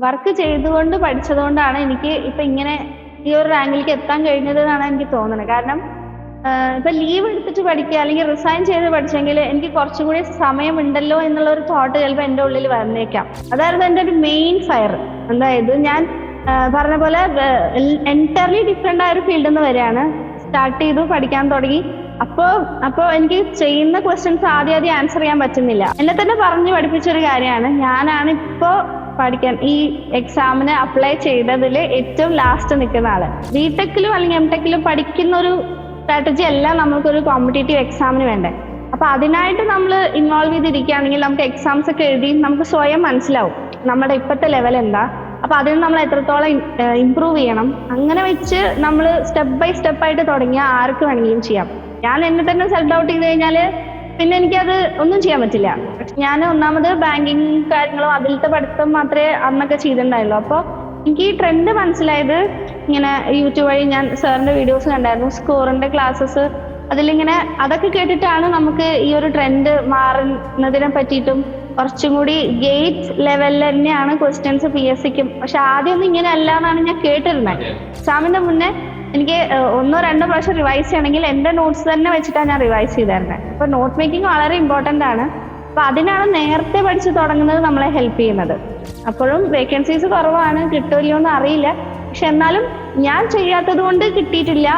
Work ചെയ്തുകൊണ്ട് പഠിച്ചതുകൊണ്ടാണ് എനിക്ക് ഇപ്പൊ ഇങ്ങനെ ഈ ഒരു റാങ്കിലേക്ക് എത്താൻ കഴിഞ്ഞത് എന്നാണ് എനിക്ക് തോന്നുന്നത്. കാരണം ഇപ്പൊ ലീവ് എടുത്തിട്ട് പഠിക്കുക അല്ലെങ്കിൽ റിസൈൻ ചെയ്ത് പഠിച്ചെങ്കിൽ എനിക്ക് കുറച്ചുകൂടി സമയമുണ്ടല്ലോ എന്നുള്ള ഒരു തോട്ട് ചിലപ്പോൾ എൻ്റെ ഉള്ളിൽ വന്നേക്കാം. അതായിരുന്നു എൻ്റെ ഒരു മെയിൻ ഫയർ. അതായത് ഞാൻ പറഞ്ഞ പോലെ എൻറ്റയർലി ഡിഫറെന്റ് ആയ ഒരു ഫീൽഡിൽ നിന്ന് വരികയാണ്. സ്റ്റാർട്ട് ചെയ്തു, പഠിക്കാൻ തുടങ്ങി. അപ്പോ എനിക്ക് ചെയ്യുന്ന ക്വസ്റ്റ്യൻസ് ആദ്യം ആൻസർ ചെയ്യാൻ പറ്റുന്നില്ല. എന്നെ തന്നെ പറഞ്ഞു പഠിപ്പിച്ചൊരു കാര്യമാണ്, ഞാനാണ് ഇപ്പോ പഠിക്കാൻ ഈ എക്സാമിന് അപ്ലൈ ചെയ്തതിൽ ഏറ്റവും ലാസ്റ്റ് നിൽക്കുന്ന ആള്. ബിടെക്കിലും അല്ലെങ്കിൽ എംടെക്കിലും പഠിക്കുന്ന ഒരു സ്ട്രാറ്റജി അല്ല നമുക്കൊരു കോമ്പറ്റേറ്റീവ് എക്സാമിന് വേണ്ടേ. അപ്പൊ അതിനായിട്ട് നമ്മൾ ഇൻവോൾവ് ചെയ്തിരിക്കുകയാണെങ്കിൽ നമുക്ക് എക്സാംസ് ഒക്കെ എഴുതി നമുക്ക് സ്വയം മനസ്സിലാവും നമ്മുടെ ഇപ്പോഴത്തെ ലെവൽ എന്താ, അപ്പൊ അതിന് നമ്മൾ എത്രത്തോളം ഇമ്പ്രൂവ് ചെയ്യണം. അങ്ങനെ വെച്ച് നമ്മൾ സ്റ്റെപ്പ് ബൈ സ്റ്റെപ്പ് ആയിട്ട് തുടങ്ങിയാൽ ആർക്ക് വേണമെങ്കിലും ചെയ്യാം. ഞാൻ എന്നെ തന്നെ സെൽഫ് ഡൗട്ട് ചെയ്ത് കഴിഞ്ഞാല് പിന്നെ എനിക്കത് ഒന്നും ചെയ്യാൻ പറ്റില്ല. ഞാൻ ഒന്നാമത് ബാങ്കിങ് കാര്യങ്ങളും അതിലത്തെ പഠിത്തം മാത്രമേ അന്നൊക്കെ ചെയ്തിട്ടുണ്ടായുള്ളൂ. അപ്പോൾ എനിക്ക് ഈ ട്രെൻഡ് മനസ്സിലായത് ഇങ്ങനെ യൂട്യൂബ് വഴി ഞാൻ സാറിന്റെ വീഡിയോസ് കണ്ടായിരുന്നു, സ്കോറിന്റെ ക്ലാസ്സസ്. അതിലിങ്ങനെ അതൊക്കെ കേട്ടിട്ടാണ് നമുക്ക് ഈ ഒരു ട്രെൻഡ് മാറുന്നതിനെ പറ്റിയിട്ടും കുറച്ചും കൂടി ഗേറ്റ് ലെവലിൽ തന്നെയാണ് ക്വസ്റ്റ്യൻസ് PSCക്കും. പക്ഷെ ആദ്യമൊന്നും ഇങ്ങനെ അല്ല എന്നാണ് ഞാൻ കേട്ടിരുന്നത്. എക്സാമിന്റെ മുന്നേ എനിക്ക് 1-2 പ്രാവശ്യം റിവൈസ് ചെയ്യണമെങ്കിൽ എന്റെ നോട്ട്സ് തന്നെ വെച്ചിട്ടാണ് ഞാൻ റിവൈസ് ചെയ്തിരുന്നത്. അപ്പൊ നോട്ട് മേക്കിംഗ് വളരെ ഇമ്പോർട്ടന്റ് ആണ്. അപ്പൊ അതിനാണ് നേരത്തെ പഠിച്ചു തുടങ്ങുന്നത് നമ്മളെ ഹെൽപ്പ് ചെയ്യുന്നത്. അപ്പോഴും വേക്കൻസീസ് കുറവാണ്, കിട്ടില്ലയോ എന്ന് അറിയില്ല. പക്ഷെ എന്നാലും ഞാൻ ചെയ്യാത്തത് കൊണ്ട് കിട്ടിയിട്ടില്ല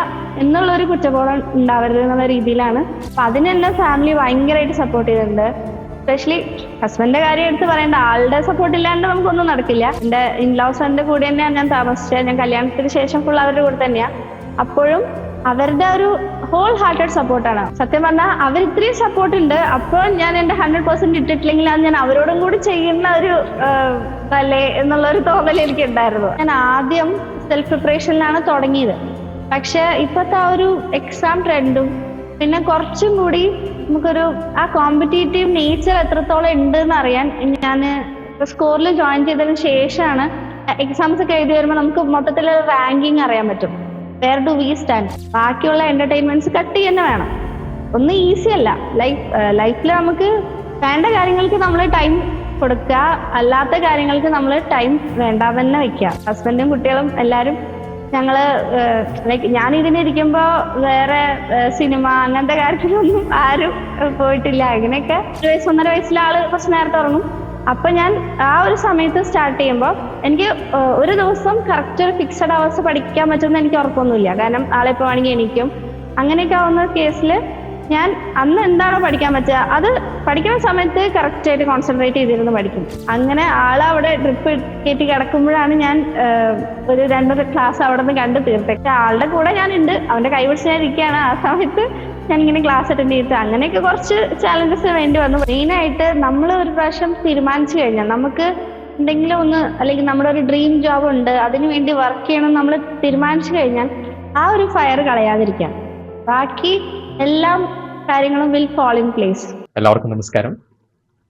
എന്നുള്ളൊരു കുറ്റബോധം ഉണ്ടാവരുത് എന്നുള്ള രീതിയിലാണ്. അപ്പൊ അതിന് എന്നെ ഫാമിലി ഭയങ്കരമായിട്ട് സപ്പോർട്ട് ചെയ്തിട്ടുണ്ട്. എസ്പെഷ്യലി ഹസ്ബൻഡിന്റെ കാര്യം എടുത്ത് പറയേണ്ട, ആളുടെ സപ്പോർട്ട് ഇല്ലാണ്ട് നമുക്കൊന്നും നടക്കില്ല. എന്റെ ഇൻലോസിന്റെ കൂടെ തന്നെയാണ് ഞാൻ താമസിച്ചത്. ഞാൻ കല്യാണത്തിന് ശേഷം ഫുൾ അവരുടെ കൂടെ തന്നെയാ. അപ്പോഴും അവരുടെ ഒരു ഹോൾ ഹാർട്ടഡ് സപ്പോർട്ടാണ്. സത്യം പറഞ്ഞാൽ അവർ ഇത്രയും സപ്പോർട്ട് ഉണ്ട്. അപ്പോൾ ഞാൻ എന്റെ 100% ഇട്ടിട്ടില്ലെങ്കിൽ അത് ഞാൻ അവരോടും കൂടി ചെയ്യുന്ന ഒരു അല്ലേ എന്നുള്ള ഒരു തോന്നൽ എനിക്ക് ഉണ്ടായിരുന്നു. ഞാൻ ആദ്യം സെൽഫ് പ്രിപ്പറേഷനിലാണ് തുടങ്ങിയത്. പക്ഷെ ഇപ്പോഴത്തെ ആ ഒരു എക്സാം ട്രെൻഡും പിന്നെ കുറച്ചും കൂടി നമുക്കൊരു ആ കോമ്പറ്റേറ്റീവ് നേച്ചർ എത്രത്തോളം ഉണ്ട് എന്ന് അറിയാൻ ഞാൻ സ്കോറിൽ ജോയിൻ ചെയ്തതിന് ശേഷമാണ് എക്സാംസ് ഒക്കെ എഴുതി വരുമ്പോൾ നമുക്ക് മൊത്തത്തിൽ റാങ്കിങ് അറിയാൻ പറ്റും. Where do we stand. ബാക്കിയുള്ള എന്റർടൈൻമെന്റ്സ് കട്ട് തന്നെ വേണം. ഒന്നും ഈസി അല്ല. ലൈഫിൽ നമുക്ക് വേണ്ട കാര്യങ്ങൾക്ക് നമ്മൾ ടൈം കൊടുക്കുക, അല്ലാത്ത കാര്യങ്ങൾക്ക് നമ്മൾ ടൈം വേണ്ടാതെ തന്നെ വെക്കുക. ഹസ്ബൻഡും കുട്ടികളും എല്ലാവരും ഞങ്ങള് ലൈക്ക് ഞാൻ ഇതിനിരിക്കുമ്പോ വേറെ സിനിമ അങ്ങനത്തെ കാര്യത്തിലൊന്നും ആരും പോയിട്ടില്ല. അങ്ങനെയൊക്കെ 1-1.5 വയസ്സിലെ ആള് കുറച്ച് നേരത്തെ ഉറങ്ങും. അപ്പൊ ഞാൻ ആ ഒരു സമയത്ത് സ്റ്റാർട്ട് ചെയ്യുമ്പോൾ എനിക്ക് ഒരു ദിവസം കറക്റ്റ് ഒരു ഫിക്സഡ് അവേഴ്സ് പഠിക്കാൻ പറ്റുമെന്ന് എനിക്ക് ഉറപ്പൊന്നുമില്ല. കാരണം ആളെപ്പോ വേണമെങ്കിൽ എണീക്കും. അങ്ങനെയൊക്കെ ആവുന്ന കേസിൽ ഞാൻ അന്ന് എന്താണോ പഠിക്കാൻ പറ്റുക അത് പഠിക്കുന്ന സമയത്ത് കറക്റ്റ് ആയിട്ട് കോൺസെൻട്രേറ്റ് ചെയ്തിരുന്ന് പഠിക്കും. അങ്ങനെ ആളവിടെ ഡ്രിപ്പ് കയറ്റി കിടക്കുമ്പോഴാണ് ഞാൻ ഒരു 2 ക്ലാസ് അവിടെ നിന്ന് കണ്ട് തീർത്തത്. ആളുടെ കൂടെ ഞാൻ ഉണ്ട്, അവന്റെ കൈ പിടിച്ച് ഞാൻ ഇരിക്കുകയാണ്. ആ സമയത്ത് ഞാൻ ഇങ്ങനെ ക്ലാസ് അറ്റൻഡ് ചെയ്തിട്ട് അങ്ങനെയൊക്കെ കുറച്ച് ചാലഞ്ചസ് വേണ്ടി വന്നു. മെയിനായിട്ട് നമ്മൾ ഒരു പ്രാവശ്യം തീരുമാനിച്ചു കഴിഞ്ഞാൽ നമുക്ക് എന്തെങ്കിലും ഒന്ന് അല്ലെങ്കിൽ നമ്മുടെ ഒരു ഡ്രീം ജോബ് ഉണ്ട്, അതിനു വേണ്ടി വർക്ക് ചെയ്യണം നമ്മൾ തീരുമാനിച്ചു കഴിഞ്ഞാൽ ആ ഒരു ഫയർ കളയാതിരിക്കാം. ബാക്കി എല്ലാം കാര്യങ്ങളും വിൽ ഫാൾ ഇൻ പ്ലേസ്. എല്ലാവർക്കും നമസ്കാരം.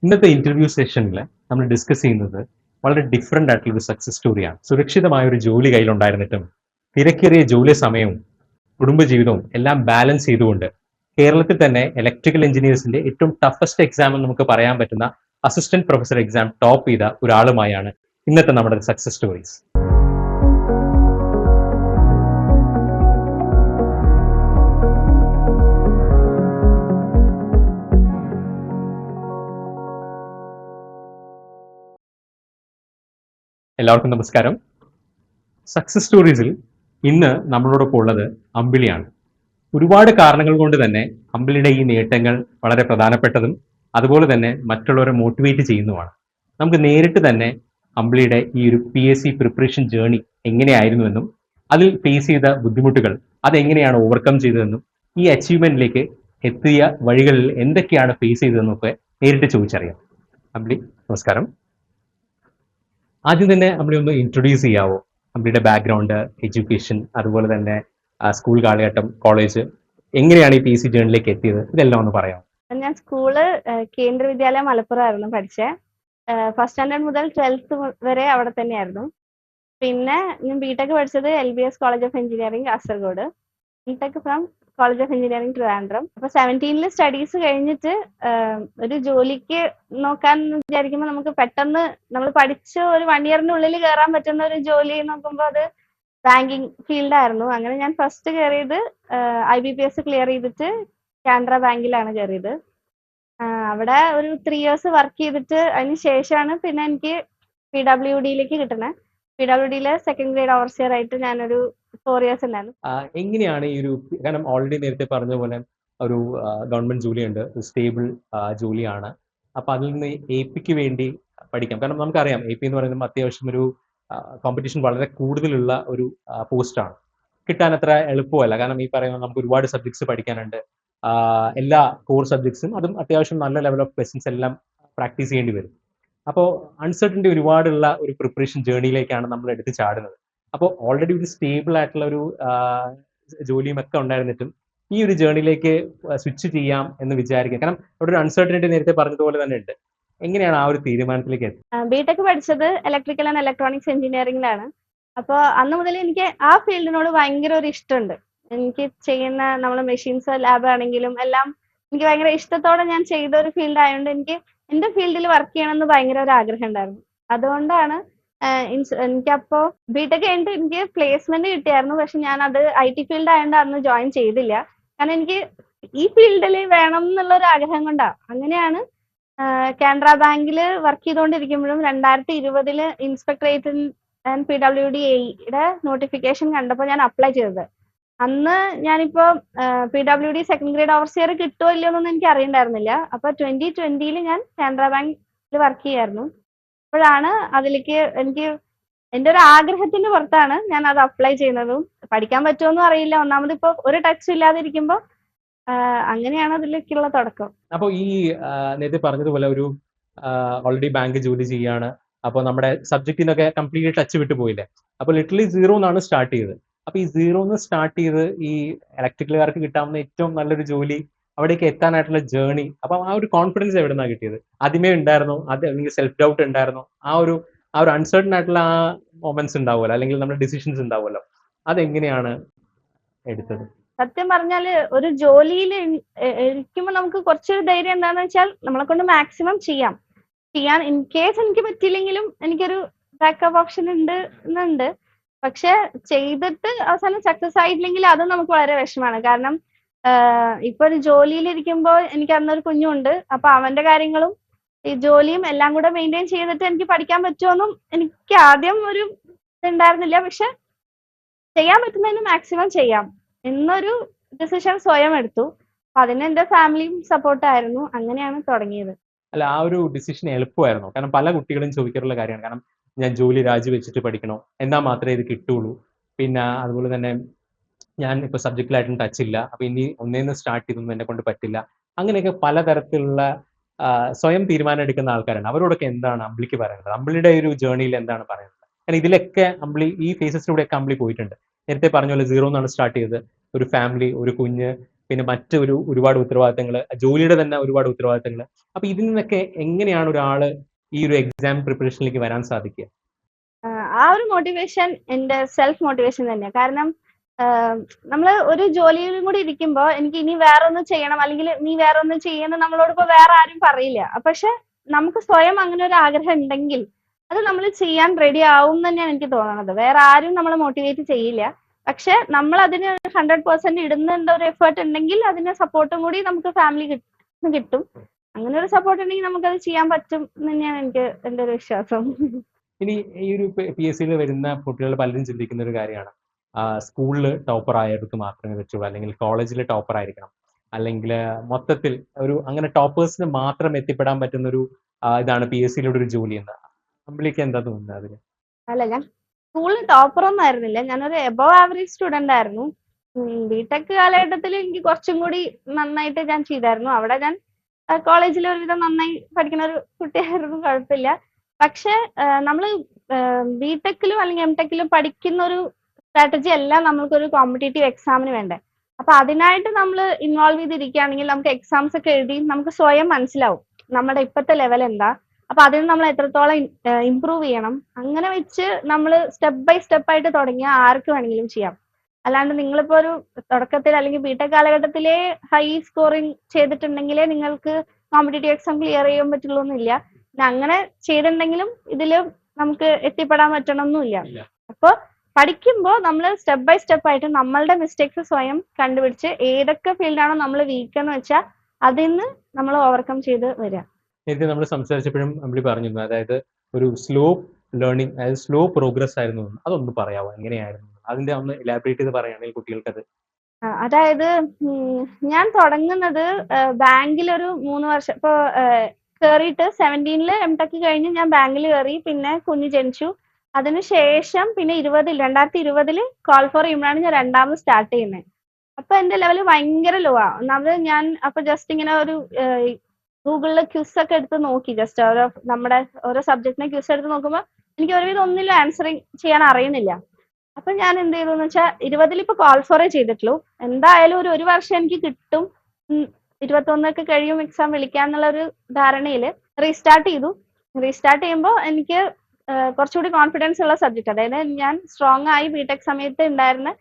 ഇന്നത്തെ ഇന്റർവ്യൂ സെഷനിൽ നമ്മൾ ഡിസ്കസ് ചെയ്യുന്നത് വളരെ ഡിഫറെന്റ് ആയിട്ടുള്ള ഒരു സക്സസ് സ്റ്റോറിയാണ്. സുരക്ഷിതമായ ഒരു ജോലി കയ്യിലുണ്ടായിരുന്നിട്ടും തിരക്കേറിയ ജോലി സമയവും കുടുംബജീവിതവും എല്ലാം ബാലൻസ് ചെയ്തുകൊണ്ട് കേരളത്തിൽ തന്നെ ഇലക്ട്രിക്കൽ എഞ്ചിനീയേഴ്സിന്റെ ഏറ്റവും ടഫസ്റ്റ് എക്സാം എന്ന് നമുക്ക് പറയാൻ പറ്റുന്ന അസിസ്റ്റന്റ് പ്രൊഫസർ എക്സാം ടോപ്പ് ചെയ്ത ഒരാളുമായാണ് ഇന്നത്തെ നമ്മുടെ സക്സസ് സ്റ്റോറീസ്. എല്ലാവർക്കും നമസ്കാരം. സക്സസ് സ്റ്റോറീസിൽ ഇന്ന് നമ്മളോടൊപ്പം ഉള്ളത് അമ്പിളിയാണ്. ഒരുപാട് കാരണങ്ങൾ കൊണ്ട് തന്നെ അമ്പിളിയുടെ ഈ നേട്ടങ്ങൾ വളരെ പ്രധാനപ്പെട്ടതും അതുപോലെ തന്നെ മറ്റുള്ളവരെ മോട്ടിവേറ്റ് ചെയ്യുന്നതുമാണ്. നമുക്ക് നേരിട്ട് തന്നെ അമ്പിളിയുടെ ഈ ഒരു PSC പ്രിപ്പറേഷൻ ജേർണി എങ്ങനെയായിരുന്നുവെന്നും അതിൽ ഫേസ് ചെയ്ത ബുദ്ധിമുട്ടുകൾ അതെങ്ങനെയാണ് ഓവർകം ചെയ്തതെന്നും ഈ അച്ചീവ്മെന്റിലേക്ക് എത്തിയ വഴികളിൽ എന്തൊക്കെയാണ് ഫേസ് ചെയ്തതെന്നൊക്കെ നേരിട്ട് ചോദിച്ചറിയാം. അമ്പിളി നമസ്കാരം. ആദ്യം തന്നെ അമ്പിളി ഒന്ന് ഇൻട്രൊഡ്യൂസ് ചെയ്യാവോ? അമ്പിളിയുടെ ബാക്ക്ഗ്രൗണ്ട്, എഡ്യൂക്കേഷൻ, അതുപോലെ തന്നെ സ്കൂൾ കാലഘട്ടം, കോളേജ്, എങ്ങനെയാണ് ഈ PSC ജേർണിലേക്ക് എത്തിയത്, ഇതെല്ലാം ഒന്ന് പറയാം. ഞാൻ സ്കൂള് കേന്ദ്ര വിദ്യാലയം മലപ്പുറമായിരുന്നു പഠിച്ചത്. ഫസ്റ്റ് സ്റ്റാൻഡേർഡ് മുതൽ 12th വരെ അവിടെ തന്നെയായിരുന്നു. പിന്നെ ഞാൻ ബിടെക് പഠിച്ചത് LBS college of engineering Kasaragod. BTech from college of engineering Trivandrum. അപ്പൊ 17 സ്റ്റഡീസ് കഴിഞ്ഞിട്ട് ഒരു ജോലിക്ക് നോക്കാൻ വിചാരിക്കുമ്പോൾ നമുക്ക് പെട്ടെന്ന് നമ്മൾ പഠിച്ച ഒരു 1 ഇയറിനുള്ളിൽ കയറാൻ പറ്റുന്ന ഒരു ജോലി നോക്കുമ്പോൾ അത് ബാങ്കിങ് ഫീൽഡായിരുന്നു. അങ്ങനെ ഞാൻ ഫസ്റ്റ് കയറിയത് IBPS ക്ലിയർ ചെയ്തിട്ട് കാനറ ബാങ്കിലാണ് കയറിയത്. അവിടെ ഒരു 3 ഇയേഴ്സ് വർക്ക് ചെയ്തിട്ട് അതിന് ശേഷമാണ് പിന്നെ എനിക്ക് PWDയിലേക്ക് കിട്ടുന്നത്. PWDയിലെ സെക്കൻഡ് ഗ്രേഡ് ഓവർസിയർ ആയിട്ട് ഞാനൊരു 4 ഇയേഴ്സ് ഉണ്ടായിരുന്നു. എങ്ങനെയാണ് ഈ ഒരു, കാരണം ഓൾറെഡി നേരത്തെ പറഞ്ഞ പോലെ ഒരു ഗവൺമെന്റ് ജോലിയുണ്ട്, സ്റ്റേബിൾ ജോലിയാണ്. അപ്പൊ അതിൽ നിന്ന് AP വേണ്ടി പഠിക്കാം. കാരണം നമുക്കറിയാം AP എന്ന് പറയുമ്പോൾ അത്യാവശ്യം ഒരു കോമ്പറ്റീഷൻ വളരെ കൂടുതലുള്ള ഒരു പോസ്റ്റാണ്. കിട്ടാൻ അത്ര എളുപ്പമല്ല. കാരണം ഈ പറയുന്ന നമുക്ക് ഒരുപാട് സബ്ജക്ട്സ് പഠിക്കാനുണ്ട്. എല്ലാ കോർ സബ്ജക്ട്സും, അതും അത്യാവശ്യം നല്ല ലെവൽ ഓഫ് ക്വസ്റ്റ്യൻസ് എല്ലാം പ്രാക്ടീസ് ചെയ്യേണ്ടി വരും. അപ്പോൾ അൺസർട്ടനിറ്റി ഒരുപാടുള്ള ഒരു പ്രിപ്പറേഷൻ ജേർണിയിലേക്കാണ് നമ്മൾ എടുത്ത് ചാടുന്നത്. അപ്പോൾ ഓൾറെഡി ഒരു സ്റ്റേബിൾ ആയിട്ടുള്ള ഒരു ജോലിയും ഒക്കെ ഉണ്ടായിരുന്നിട്ടും ഈ ഒരു ജേർണിയിലേക്ക് സ്വിച്ച് ചെയ്യാം എന്ന് വിചാരിക്കുക. കാരണം അവിടെ ഒരു അൺസർട്ടനിറ്റി നേരത്തെ പറഞ്ഞതുപോലെ തന്നെ ഉണ്ട്. എങ്ങനെയാണ് ആ ഒരു തീരുമാനത്തിലേക്ക് എത്തുന്നത്? ബിടെക് പഠിച്ചത് ഇലക്ട്രിക്കൽ ആൻഡ് ഇലക്ട്രോണിക്സ് എഞ്ചിനീയറിംഗിലാണ്. അപ്പോൾ അന്ന് മുതൽ എനിക്ക് ആ ഫീൽഡിനോട് ഭയങ്കര ഒരു ഇഷ്ടമുണ്ട്. എനിക്ക് ചെയ്യുന്ന നമ്മൾ മെഷീൻസ് ലാബ് ആണെങ്കിലും എല്ലാം എനിക്ക് ഭയങ്കര ഇഷ്ടത്തോടെ ഞാൻ ചെയ്ത ഒരു ഫീൽഡ് ആയതുകൊണ്ട് എനിക്ക് എന്റെ ഫീൽഡിൽ വർക്ക് ചെയ്യണമെന്ന് ഭയങ്കര ഒരു ആഗ്രഹം ഉണ്ടായിരുന്നു. അതുകൊണ്ടാണ് എനിക്കപ്പോ ബിടെക് കഴിഞ്ഞിട്ട് എനിക്ക് പ്ലേസ്മെന്റ് കിട്ടിയായിരുന്നു. പക്ഷെ ഞാൻ അത് IT ഫീൽഡ് ആയതുകൊണ്ട് അന്ന് ജോയിൻ ചെയ്തില്ല. കാരണം എനിക്ക് ഈ ഫീൽഡിൽ വേണം എന്നുള്ള ഒരു ആഗ്രഹം കൊണ്ടാണ്. അങ്ങനെയാണ് കാനറ ബാങ്കിൽ വർക്ക് ചെയ്തുകൊണ്ടിരിക്കുമ്പോഴും 2020 ഇൻസ്പെക്ടറേറ്റ് ആൻഡ് PWD-യുടെ നോട്ടിഫിക്കേഷൻ കണ്ടപ്പോൾ ഞാൻ അപ്ലൈ ചെയ്തത്. അന്ന് ഞാനിപ്പോ PWD സെക്കൻഡ് ഗ്രേഡ് ഓവർസിയർ കിട്ടുമോ ഇല്ലയോ എന്നൊന്നും എനിക്ക് അറിയണ്ടായിരുന്നില്ല. അപ്പൊ 2020 ഞാൻ കാനറ ബാങ്കിൽ വർക്ക് ചെയ്യായിരുന്നു. അപ്പോഴാണ് അതിലേക്ക് എനിക്ക് എന്റെ ഒരു ആഗ്രഹത്തിന്റെ പുറത്താണ് ഞാൻ അത് അപ്ലൈ ചെയ്യുന്നതും. പഠിക്കാൻ പറ്റുമോന്നും അറിയില്ല. ഒന്നാമത് ഇപ്പൊ ഒരു ടച്ച് ഇല്ലാതിരിക്കുമ്പോ അങ്ങനെയാണ് അതിലേക്കുള്ള തുടക്കം. അപ്പോൾ ഈ നേരത്തെ പറഞ്ഞതുപോലെ ഒരു ഓൾറെഡി ബാങ്ക് ജോലി ചെയ്യാണ്. അപ്പോൾ നമ്മുടെ സബ്ജക്റ്റിനൊക്കെ കംപ്ലീറ്റ്ലി ടച്ച് വിട്ടു പോയില്ലേ? അപ്പോൾ ലിറ്ററലി 0 എന്നാണ് സ്റ്റാർട്ട് ചെയ്തത്. അപ്പൊ ഈ 0 സ്റ്റാർട്ട് ചെയ്ത് ഈ ഇലക്ട്രിക്കലുകാർക്ക് കിട്ടാവുന്ന ഏറ്റവും നല്ലൊരു ജോലി അവിടേക്ക് എത്താനായിട്ടുള്ള ജേർണി, അപ്പൊ ആ ഒരു കോൺഫിഡൻസ് എവിടെ നിന്നാണ് കിട്ടിയത്? ആദ്യമേ ഉണ്ടായിരുന്നോ? അല്ലെങ്കിൽ സെൽഫ് ഡൗട്ട് ഉണ്ടായിരുന്നോ? ആ ഒരു അൺസർട്ടൺ ആയിട്ടുള്ള ആ മൊമെന്റ്സ് ഉണ്ടാവുമല്ലോ, അല്ലെങ്കിൽ നമ്മുടെ ഡിസിഷൻസ് ഉണ്ടാവുമല്ലോ, അതെങ്ങനെയാണ് എടുത്തത്? സത്യം പറഞ്ഞാല് ഒരു ജോലിയിൽ ഇരിക്കുമ്പോൾ നമുക്ക് കുറച്ചൊരു ധൈര്യം എന്താന്ന് വെച്ചാൽ നമ്മളെ കൊണ്ട് മാക്സിമം ചെയ്യാൻ ഇൻ കേസ് എനിക്ക് പറ്റിയില്ലെങ്കിലും എനിക്കൊരു ബാക്കപ്പ് ഓപ്ഷൻ ഉണ്ട്. പക്ഷെ ചെയ്തിട്ട് അവസാനം സക്സസ് ആയിട്ടില്ലെങ്കിൽ അതും നമുക്ക് വളരെ വിഷമാണ്. കാരണം ഇപ്പൊ ഒരു ജോലിയിലിരിക്കുമ്പോൾ എനിക്ക് അന്നൊരു കുഞ്ഞുണ്ട്. അപ്പൊ അവന്റെ കാര്യങ്ങളും ഈ ജോലിയും എല്ലാം കൂടെ മെയിൻറ്റെയിൻ ചെയ്തിട്ട് എനിക്ക് പഠിക്കാൻ പറ്റുമോന്നും എനിക്ക് ആദ്യം ഒരു ഇതുണ്ടായിരുന്നില്ല. പക്ഷെ ചെയ്യാൻ പറ്റുന്നതിന് മാക്സിമം ചെയ്യാം എന്നൊരു ഡിസിഷൻ സ്വയം എടുത്തു. അപ്പൊ അതിന് എന്റെ ഫാമിലിയും സപ്പോർട്ടായിരുന്നു. അങ്ങനെയാണ് തുടങ്ങിയത്. അല്ല, ആ ഒരു ഡിസിഷൻ എളുപ്പമായിരുന്നു? കാരണം പല കുട്ടികളും ചോദിക്കാറുള്ള കാര്യമാണ്. കാരണം ഞാൻ ജോലി രാജിവെച്ചിട്ട് പഠിക്കണോ, എന്നാൽ മാത്രമേ ഇത് കിട്ടുള്ളൂ, പിന്നെ അതുപോലെ തന്നെ ഞാൻ ഇപ്പൊ സബ്ജക്റ്റിലായിട്ടും ടച്ച് ഇല്ല, അപ്പൊ ഇനി ഒന്നേന്ന് സ്റ്റാർട്ട് ചെയ്തൊന്നും എന്നെ കൊണ്ട് പറ്റില്ല, അങ്ങനെയൊക്കെ പലതരത്തിലുള്ള സ്വയം തീരുമാനം എടുക്കുന്ന ആൾക്കാരാണ്. അവരോടൊക്കെ എന്താണ് അമ്പിളിക്ക് പറയുന്നത്? അമ്പിളിയുടെ ഒരു ജേർണിയിൽ എന്താണ് പറയുന്നത്? കാരണം ഇതിലൊക്കെ അമ്പിളി ഈ ഫേസസിലൂടെയൊക്കെ അമ്പിളി പോയിട്ടുണ്ട്. നേരത്തെ പറഞ്ഞ പോലെ 0 എന്നാണ് സ്റ്റാർട്ട് ചെയ്തത്. ഒരു ഫാമിലി, ഒരു കുഞ്ഞ്, പിന്നെ ഒരുപാട് ഉത്തരവാദിത്തങ്ങൾ, ജോലിയുടെ തന്നെ ഒരുപാട് ഉത്തരവാദിത്തങ്ങൾ. അപ്പൊ ഇതിൽ നിന്നൊക്കെ എങ്ങനെയാണ് ഒരാള് ഈ ഒരു എക്സാം പ്രിപ്പറേഷനിലേക്ക് വരാൻ സാധിക്കുക? ആ ഒരു മോട്ടിവേഷൻ എന്റെ സെൽഫ് മോട്ടിവേഷൻ തന്നെയാണ്. കാരണം നമ്മൾ ഒരു ജോലിയിലും കൂടി ഇരിക്കുമ്പോൾ എനിക്ക് ഇനി വേറെ ഒന്ന് ചെയ്യണം, അല്ലെങ്കിൽ നീ വേറെ ഒന്ന് ചെയ്യുന്ന നമ്മളോട് ഇപ്പൊ വേറെ ആരും പറയില്ല. പക്ഷെ നമുക്ക് സ്വയം അങ്ങനെ ഒരു ആഗ്രഹം ഉണ്ടെങ്കിൽ അത് നമ്മൾ ചെയ്യാൻ റെഡി ആവും തന്നെയാണ് എനിക്ക് തോന്നുന്നത്. വേറെ ആരും നമ്മളെ മോട്ടിവേറ്റ് ചെയ്യില്ല. പക്ഷെ നമ്മൾ അതിന് 100% ഇടുന്ന ഒരു എഫേർട്ട് ഉണ്ടെങ്കിൽ അതിന് സപ്പോർട്ടും കൂടി നമുക്ക് ഫാമിലി കിട്ടും. അങ്ങനെ ഒരു സപ്പോർട്ട് ഉണ്ടെങ്കിൽ നമുക്കത് ചെയ്യാൻ പറ്റും എന്ന് തന്നെയാണ് എന്റെ ഒരു വിശ്വാസം. ഇനി ഈ ഒരു PSC വരുന്ന കുട്ടികൾ പലരും ചിന്തിക്കുന്ന ഒരു കാര്യമാണ്, സ്കൂളിൽ ടോപ്പർ ആയവർക്ക് മാത്രമേ പറ്റുള്ളൂ, അല്ലെങ്കിൽ കോളേജിൽ ടോപ്പർ ആയിരിക്കണം, അല്ലെങ്കിൽ മൊത്തത്തിൽ അങ്ങനെ ടോപ്പേഴ്സിന് മാത്രം എത്തിപ്പെടാൻ പറ്റുന്ന ഒരു ഇതാണ് PSCയിലൂടെ ഒരു ജോലി എന്ന്. അമ്പിളിക്ക് എന്താ തോന്നുന്നത് അതിന്? അല്ല, ഞാൻ സ്കൂളിൽ ടോപ്പർ ഒന്നും ആയിരുന്നില്ല. ഞാനൊരു എബോവ് ആവറേജ് സ്റ്റുഡന്റ് ആയിരുന്നു. ബിടെക് കാലഘട്ടത്തിൽ എനിക്ക് കുറച്ചും കൂടി നന്നായിട്ട് ഞാൻ ചെയ്തായിരുന്നു. അവിടെ ഞാൻ കോളേജിൽ ഒരുവിധം നന്നായി പഠിക്കുന്ന ഒരു കുട്ടിയായിരുന്നു, കുഴപ്പമില്ല. പക്ഷെ നമ്മൾ ബിടെക്കിലും അല്ലെങ്കിൽ എംടെക്കിലും പഠിക്കുന്ന ഒരു സ്ട്രാറ്റജി അല്ല നമ്മൾക്കൊരു കോമ്പറ്റേറ്റീവ് എക്സാമിന് വേണ്ടേ. അപ്പൊ അതിനായിട്ട് നമ്മൾ ഇൻവോൾവ് ചെയ്തിരിക്കുകയാണെങ്കിൽ നമുക്ക് എക്സാംസ് ഒക്കെ എഴുതി നമുക്ക് സ്വയം മനസ്സിലാവും നമ്മുടെ ഇപ്പോഴത്തെ ലെവൽ എന്താ, അപ്പൊ അതിന് നമ്മൾ എത്രത്തോളം ഇമ്പ്രൂവ് ചെയ്യണം. അങ്ങനെ വെച്ച് നമ്മൾ സ്റ്റെപ്പ് ബൈ സ്റ്റെപ്പ് ആയിട്ട് തുടങ്ങിയാൽ ആർക്ക് വേണമെങ്കിലും ചെയ്യാം. അല്ലാണ്ട് നിങ്ങളിപ്പോ ഒരു തുടക്കത്തിൽ അല്ലെങ്കിൽ ബിടെക് കാലഘട്ടത്തിലേ ഹൈ സ്കോറിങ് ചെയ്തിട്ടുണ്ടെങ്കിലേ നിങ്ങൾക്ക് കോമ്പറ്റേറ്റീവ് എക്സാം ക്ലിയർ ചെയ്യാൻ പറ്റുള്ളൂ എന്നില്ല. പിന്നെ അങ്ങനെ ചെയ്തിട്ടുണ്ടെങ്കിലും ഇതില് നമുക്ക് എത്തിപ്പെടാൻ പറ്റണമെന്നില്ല. ഇല്ല. അപ്പോൾ പഠിക്കുമ്പോൾ നമ്മൾ സ്റ്റെപ്പ് ബൈ സ്റ്റെപ്പ് ആയിട്ട് നമ്മളുടെ മിസ്റ്റേക്സ് സ്വയം കണ്ടുപിടിച്ച് ഏതൊക്കെ ഫീൽഡാണോ നമ്മൾ വീക്ക് എന്ന് വെച്ചാൽ അതിൽ നിന്ന് നമ്മൾ ഓവർകം ചെയ്ത് വരിക. നേരത്തെ നമ്മൾ സംസാരിച്ചപ്പോഴും അമ്പിളി പറഞ്ഞിരുന്നു, അതായത് ഒരു സ്ലോ ലേണിംഗ്, അതായത് സ്ലോ പ്രോഗ്രസ് ആയിരുന്നു എന്ന്. അതൊന്ന് പറയാമോ, എങ്ങനെയായിരുന്നു അതിന്റെ ഒന്ന് ഇലാബറേറ്റ് ചെയ്ത് പറയുകയാണെങ്കിൽ കുട്ടികൾക്ക് അത്. അതായത് ഞാൻ തുടങ്ങുന്നത് ബാങ്കിലൊരു 3 വർഷം ഇപ്പൊ കയറിയിട്ട് 17 എംടെക് കഴിഞ്ഞ് ഞാൻ ബാങ്കിൽ കയറി. പിന്നെ കുഞ്ഞ് ജനിച്ചു. അതിനുശേഷം പിന്നെ 2020 കോൾ ഫോർ ചെയ്യുമ്പോഴാണ് ഞാൻ രണ്ടാമത് സ്റ്റാർട്ട് ചെയ്യുന്നത്. അപ്പൊ എന്റെ ലെവൽ ഭയങ്കര ലോ ആ. ഒന്നാമത് ഞാൻ അപ്പൊ ജസ്റ്റ് ഇങ്ങനെ ഒരു ഗൂഗിളിൽ ക്യൂസ് ഒക്കെ എടുത്ത് നോക്കി. ജസ്റ്റ് നമ്മുടെ ഓരോ സബ്ജക്റ്റിനെ ക്യൂസ് എടുത്ത് നോക്കുമ്പോൾ എനിക്ക് ഒരുവിധം ഒന്നിലും ആൻസറിങ് ചെയ്യാൻ അറിയുന്നില്ല. അപ്പൊ ഞാൻ എന്ത് ചെയ്തു എന്ന് വെച്ചാൽ 20 ഇപ്പൊ കോൾ ഫോറേ ചെയ്തിട്ടുള്ളൂ. എന്തായാലും ഒരു വർഷം എനിക്ക് കിട്ടും. 21 കഴിയും എക്സാം വിളിക്കാന്നുള്ള ഒരു ധാരണയിൽ റീസ്റ്റാർട്ട് ചെയ്തു. റീസ്റ്റാർട്ട് ചെയ്യുമ്പോൾ എനിക്ക് കുറച്ചുകൂടി കോൺഫിഡൻസ് ഉള്ള സബ്ജക്ട്, അതായത് ഞാൻ സ്ട്രോങ് ആയി ബിടെക് സമയത്ത് ഉണ്ടായിരുന്ന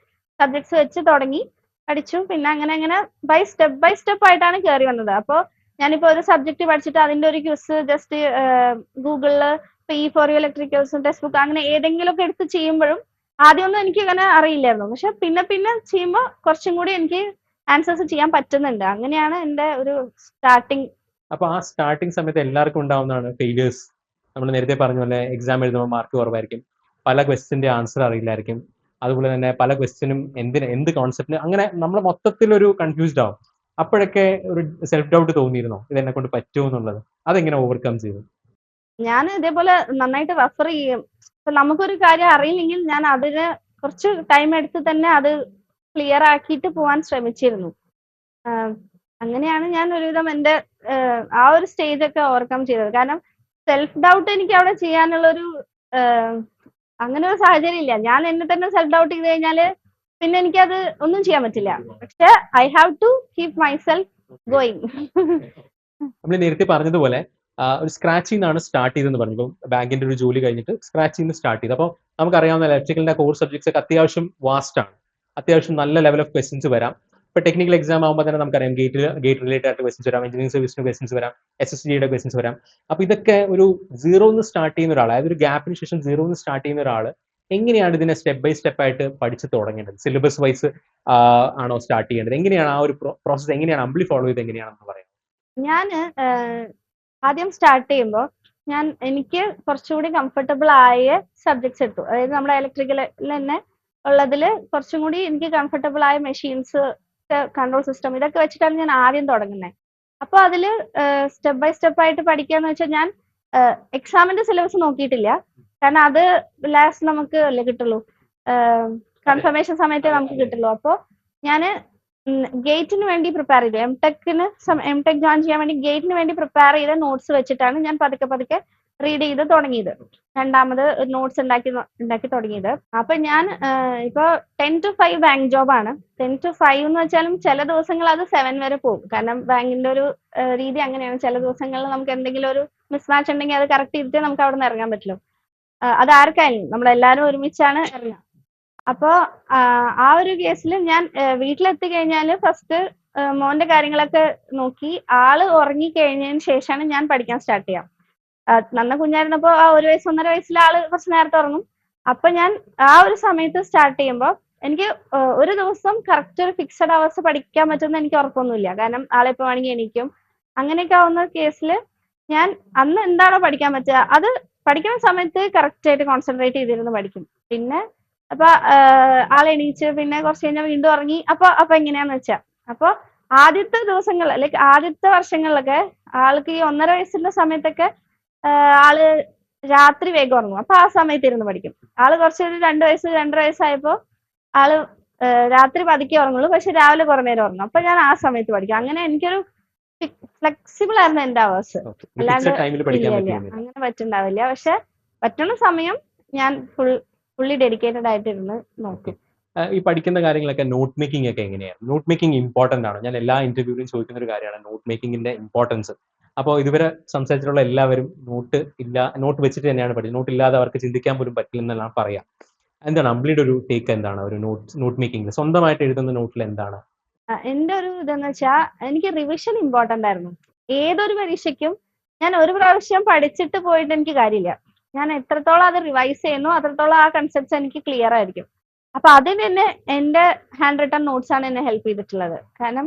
സബ്ജക്ട്സ് വെച്ച് തുടങ്ങി പഠിച്ചു. പിന്നെ അങ്ങനെ ബൈ സ്റ്റെപ്പ് ആയിട്ടാണ് കയറി വന്നത്. അപ്പോൾ ഞാനിപ്പോ ഒരു സബ്ജക്ട് പഠിച്ചിട്ട് അതിന്റെ ഒരു ക്യൂസ് ജസ്റ്റ് ഗൂഗിളില് ഫോർ യു ഇലക്ട്രിക്കൽസും ടെക്സ്റ്റ് ബുക്ക് അങ്ങനെ ഏതെങ്കിലുമൊക്കെ എടുത്ത് ചെയ്യുമ്പോഴും ആദ്യമൊന്നും എനിക്ക് അങ്ങനെ അറിയില്ലായിരുന്നു. പക്ഷെ പിന്നെ ചെയ്യുമ്പോൾ കുറച്ചും കൂടി എനിക്ക് ആൻസേഴ്സ് ചെയ്യാൻ പറ്റുന്നുണ്ട്. അങ്ങനെയാണ് എന്റെ ഒരു സ്റ്റാർട്ടിങ്. അപ്പൊ ആ സ്റ്റാർട്ടിങ് സമയത്ത് എല്ലാവർക്കും ഉണ്ടാവുന്നതാണ് ഫെയിലിയേഴ്സ്. നമ്മൾ നേരത്തെ പറഞ്ഞ പോലെ എക്സാം എഴുതുമ്പോൾ മാർക്ക് കുറവായിരിക്കും, പല ക്വസ്റ്റിന്റെ ആൻസർ അറിയില്ലായിരിക്കും, അതുപോലെ തന്നെ പല ക്വസ്റ്റിനും എന്ത് കോൺസെപ്റ്റിന്, അങ്ങനെ നമ്മൾ മൊത്തത്തിൽ ഒരു കൺഫ്യൂസ്ഡ് ആവും. അപ്പോഴൊക്കെ ഒരു സെൽഫ് ഡൗട്ട് തോന്നിയിരുന്നോ, ഇതെന്നെ കൊണ്ട് പറ്റുമോ എന്നുള്ളത്? അതെങ്ങനെ ഓവർകം ചെയ്തു? ഞാൻ ഇതേപോലെ നന്നായിട്ട് റെഫർ ചെയ്യും. ഇപ്പൊ നമുക്കൊരു കാര്യം അറിയില്ലെങ്കിൽ ഞാൻ അതിന് കുറച്ച് ടൈം എടുത്ത് തന്നെ അത് ക്ലിയർ ആക്കിയിട്ട് പോവാൻ ശ്രമിച്ചിരുന്നു. അങ്ങനെയാണ് ഞാൻ ഒരുവിധം എന്റെ ആ ഒരു സ്റ്റേജ് ഒക്കെ ഓവർകം ചെയ്തത്. കാരണം സെൽഫ് ഡൗട്ട് എനിക്ക് അവിടെ ചെയ്യാനുള്ളൊരു അങ്ങനെ ഒരു സാഹചര്യം ഇല്ല. ഞാൻ എന്നെ തന്നെ സെൽഫ് ഡൗട്ട് ചെയ്ത് കഴിഞ്ഞാല് പിന്നെ എനിക്കത് ഒന്നും ചെയ്യാൻ പറ്റില്ല. പക്ഷെ I have to keep myself going. നമ്മൾ നേരത്തെ പറഞ്ഞതുപോലെ ഒരു സ്ക്രാച്ചിൽ നിന്നാണ് സ്റ്റാർട്ട് ചെയ്തെന്ന് പറഞ്ഞു. ഇപ്പം ബാങ്കിന്റെ ഒരു ജോലി കഴിഞ്ഞിട്ട് സ്ക്രാച്ചിൽ നിന്ന് സ്റ്റാർട്ട് ചെയ്ത്. അപ്പോൾ നമുക്കറിയാവുന്ന ഇലക്ട്രിക്കലിന്റെ കോർ സബ്ജക്ട്സ് ഒക്കെ അത്യാവശ്യം വാസ്റ്റ് ആണ്. അത്യാവശ്യം നല്ല ലെവൽ ഓഫ് ക്വസ്റ്റ്യൻസ് വരാം. ഇപ്പൊ ടെക്നിക്കൽ എക്സാം ആകുമ്പോൾ തന്നെ നമുക്കറിയാം ഗേറ്റ് റിലേറ്റഡ് ആയിട്ട് ക്വസ്റ്റ്യൻസ് വരാം, എഞ്ചിനീയറിംഗ് സർവീസിന്റെ ക്വസ്റ്റ്യൻസ് വരാം, SSGയുടെ ക്വസ്റ്റ്യൻസ് വരാം. അപ്പൊ ഇതൊക്കെ ഒരു സീറോന്ന് സ്റ്റാർട്ട് ചെയ്യുന്ന ഒരാൾ, അതായത് ഒരു ഗ്യാപ്പിന് ശേഷം സീറോന്ന് സ്റ്റാർട്ട് ചെയ്യുന്ന ഒരാൾ എങ്ങനെയാണ് ഇതിനെ സ്റ്റെപ്പ് ബൈ സ്റ്റെപ്പ് ആയിട്ട് പഠിച്ച് തുടങ്ങേണ്ടത്? സിലബസ് വൈസ് ആണോ സ്റ്റാർട്ട് ചെയ്യേണ്ടത്? എങ്ങനെയാണ് ആ ഒരു പ്രോസസ്, എങ്ങനെയാണ് അമ്പിളി ഫോളോ ചെയ്ത് എങ്ങനെയാണെന്ന് പറയാം? ഞാൻ ആദ്യം സ്റ്റാർട്ട് ചെയ്യുമ്പോൾ എനിക്ക് കുറച്ചുകൂടി കംഫർട്ടബിൾ ആയ സബ്ജക്ട്സ് എടുത്തു. അതായത് നമ്മുടെ ഇലക്ട്രിക്കലിൽ തന്നെ ഉള്ളതിൽ കുറച്ചും കൂടി എനിക്ക് കംഫർട്ടബിൾ ആയ മെഷീൻസ്, കൺട്രോൾ സിസ്റ്റം, ഇതൊക്കെ വെച്ചിട്ടാണ് ഞാൻ ആദ്യം തുടങ്ങുന്നത്. അപ്പോൾ അതിൽ സ്റ്റെപ്പ് ബൈ സ്റ്റെപ്പ് ആയിട്ട് പഠിക്കാന്ന് വെച്ചാൽ ഞാൻ എക്സാമിന്റെ സിലബസ് നോക്കിയിട്ടില്ല. കാരണം അത് ലാസ്റ്റ് നമുക്ക് അല്ലേ കിട്ടുള്ളൂ, കൺഫർമേഷൻ സമയത്തേ നമുക്ക് കിട്ടുള്ളൂ. അപ്പോൾ ഞാൻ ഗേറ്റിന് വേണ്ടി പ്രിപ്പയർ ചെയ്തു. എംടെക് ജോയിൻ ചെയ്യാൻ വേണ്ടി ഗേറ്റിന് വേണ്ടി പ്രിപ്പയർ ചെയ്ത നോട്ട്സ് വെച്ചിട്ടാണ് ഞാൻ പതുക്കെ റീഡ് ചെയ്ത് തുടങ്ങിയത്. രണ്ടാമത് നോട്ട്സ് ഉണ്ടാക്കി തുടങ്ങിയത്. അപ്പൊ ഞാൻ ഇപ്പൊ 10 to 5 ബാങ്ക് ജോബാണ്. 10 to 5 എന്ന് വെച്ചാലും ചില ദിവസങ്ങൾ അത് 7 വരെ പോകും. കാരണം ബാങ്കിന്റെ ഒരു രീതി അങ്ങനെയാണ്. ചില ദിവസങ്ങളിൽ നമുക്ക് എന്തെങ്കിലും ഒരു മിസ്മാച്ച് ഉണ്ടെങ്കിൽ അത് കറക്റ്റ് ചെയ്തിട്ട് നമുക്ക് അവിടെ നിന്ന് ഇറങ്ങാൻ പറ്റുള്ളൂ. അത് ആർക്കായാലും നമ്മളെല്ലാവരും ഒരുമിച്ചാണ് ഇറങ്ങുക. അപ്പോ ആ ഒരു കേസിൽ ഞാൻ വീട്ടിലെത്തി കഴിഞ്ഞാൽ ഫസ്റ്റ് മോന്റെ കാര്യങ്ങളൊക്കെ നോക്കി ആള് ഉറങ്ങി കഴിഞ്ഞതിന് ശേഷമാണ് ഞാൻ പഠിക്കാൻ സ്റ്റാർട്ട് ചെയ്യാം. നന്ന കുഞ്ഞായിരുന്നപ്പോ ആ 1 വയസ്സ് 1.5 വയസ്സിലെ ആള് കുറച്ച് നേരത്തെ ഉറങ്ങും. അപ്പൊ ഞാൻ ആ ഒരു സമയത്ത് സ്റ്റാർട്ട് ചെയ്യുമ്പോൾ എനിക്ക് ഒരു ദിവസം കറക്റ്റ് ഒരു ഫിക്സഡ് അവേഴ്സ് പഠിക്കാൻ പറ്റുമെന്ന് എനിക്ക് ഉറപ്പൊന്നുമില്ല. കാരണം ആളെ എപ്പോ വേണമെങ്കിൽ എണീക്കും. അങ്ങനെയൊക്കെ ആവുന്ന കേസിൽ ഞാൻ അന്ന് എന്താണോ പഠിക്കാൻ പറ്റുക അത് പഠിക്കുന്ന സമയത്ത് കറക്റ്റ് ആയിട്ട് കോൺസെൻട്രേറ്റ് ചെയ്തിരുന്ന് പഠിക്കും. പിന്നെ അപ്പൊ ആളെണീച്ച് പിന്നെ കുറച്ച് കഴിഞ്ഞാൽ വീണ്ടും ഉറങ്ങി. അപ്പൊ എങ്ങനെയാന്ന് വെച്ചാ, അപ്പൊ ആദ്യത്തെ ദിവസങ്ങൾ ലൈക്ക് ആദ്യത്തെ വർഷങ്ങളിലൊക്കെ ആൾക്ക് ഈ 1.5 വയസ്സിന്റെ സമയത്തൊക്കെ ആള് രാത്രി വേഗം ഉറങ്ങും. അപ്പൊ ആ സമയത്ത് ഇരുന്ന് പഠിക്കും. ആള് കുറച്ചൊരു 2 വയസ്സ് 2.5 വയസ്സായപ്പോ ആള് രാത്രി പതുക്കെ ഉറങ്ങുള്ളൂ, പക്ഷെ രാവിലെ കുറെ നേരം ഉറങ്ങും. അപ്പൊ ഞാൻ ആ സമയത്ത് പഠിക്കും. അങ്ങനെ എനിക്കൊരു ഫ്ലെക്സിബിൾ ആയിരുന്നു എന്റെ അവേഴ്സ്. അല്ലാണ്ട് ഇല്ല അങ്ങനെ പറ്റുണ്ടാവില്ല. പക്ഷെ പറ്റുന്ന സമയം ഞാൻ ഫുള്ളി ഡെഡിക്കേറ്റഡ് ആയിട്ടിരുന്ന് നോക്കും. ഈ പഠിക്കുന്ന കാര്യങ്ങളൊക്കെ നോട്ട് മേക്കിംഗ് ഒക്കെ എങ്ങനെയാണ്? നോട്ട് മേക്കിംഗ് ഇമ്പോർട്ടന്റ് ആണ്. ഞാൻ എല്ലാ ഇന്റർവ്യൂവിലും ചോദിക്കുന്ന ഒരു കാര്യമാണ് നോട്ട് മേക്കിംഗിന്റെ ഇമ്പോർട്ടൻസ്. അപ്പോൾ ഇതുവരെ സംസാരിച്ചിട്ടുള്ള എല്ലാവരും നോട്ട് വെച്ചിട്ട് തന്നെയാണ് പഠിച്ചത്. നോട്ട് ഇല്ലാതെ അവർക്ക് ചിന്തിക്കാൻ പോലും പറ്റില്ലെന്നാണ് പറയാം. എന്താണ് അമ്പിളിയുടെ ഒരു ടേക്ക് എന്താണ് ഒരു നോട്ട് മേക്കിംഗ് സ്വന്തമായിട്ട് എഴുതുന്ന നോട്ടിൽ എന്താണ്? എന്റെ ഒരു ഇതെന്ന് വെച്ചാൽ എനിക്ക് റിവിഷൻ ഇമ്പോർട്ടന്റ് ആയിരുന്നു. ഏതൊരു പരീക്ഷയ്ക്കും ഞാൻ ഒരു പ്രാവശ്യം പഠിച്ചിട്ട് പോയിട്ട് എനിക്ക് കാര്യമില്ല. ഞാൻ എത്രത്തോളം അത് റിവൈസ് ചെയ്യുന്നു അത്രത്തോളം ആ കൺസെപ്റ്റ്സ് എനിക്ക് ക്ലിയർ ആയിരിക്കും. അപ്പൊ അതിന് തന്നെ എന്റെ ഹാൻഡ് റിട്ടൺ നോട്ട്സ് ആണ് എന്നെ ഹെൽപ്പ് ചെയ്തിട്ടുള്ളത്. കാരണം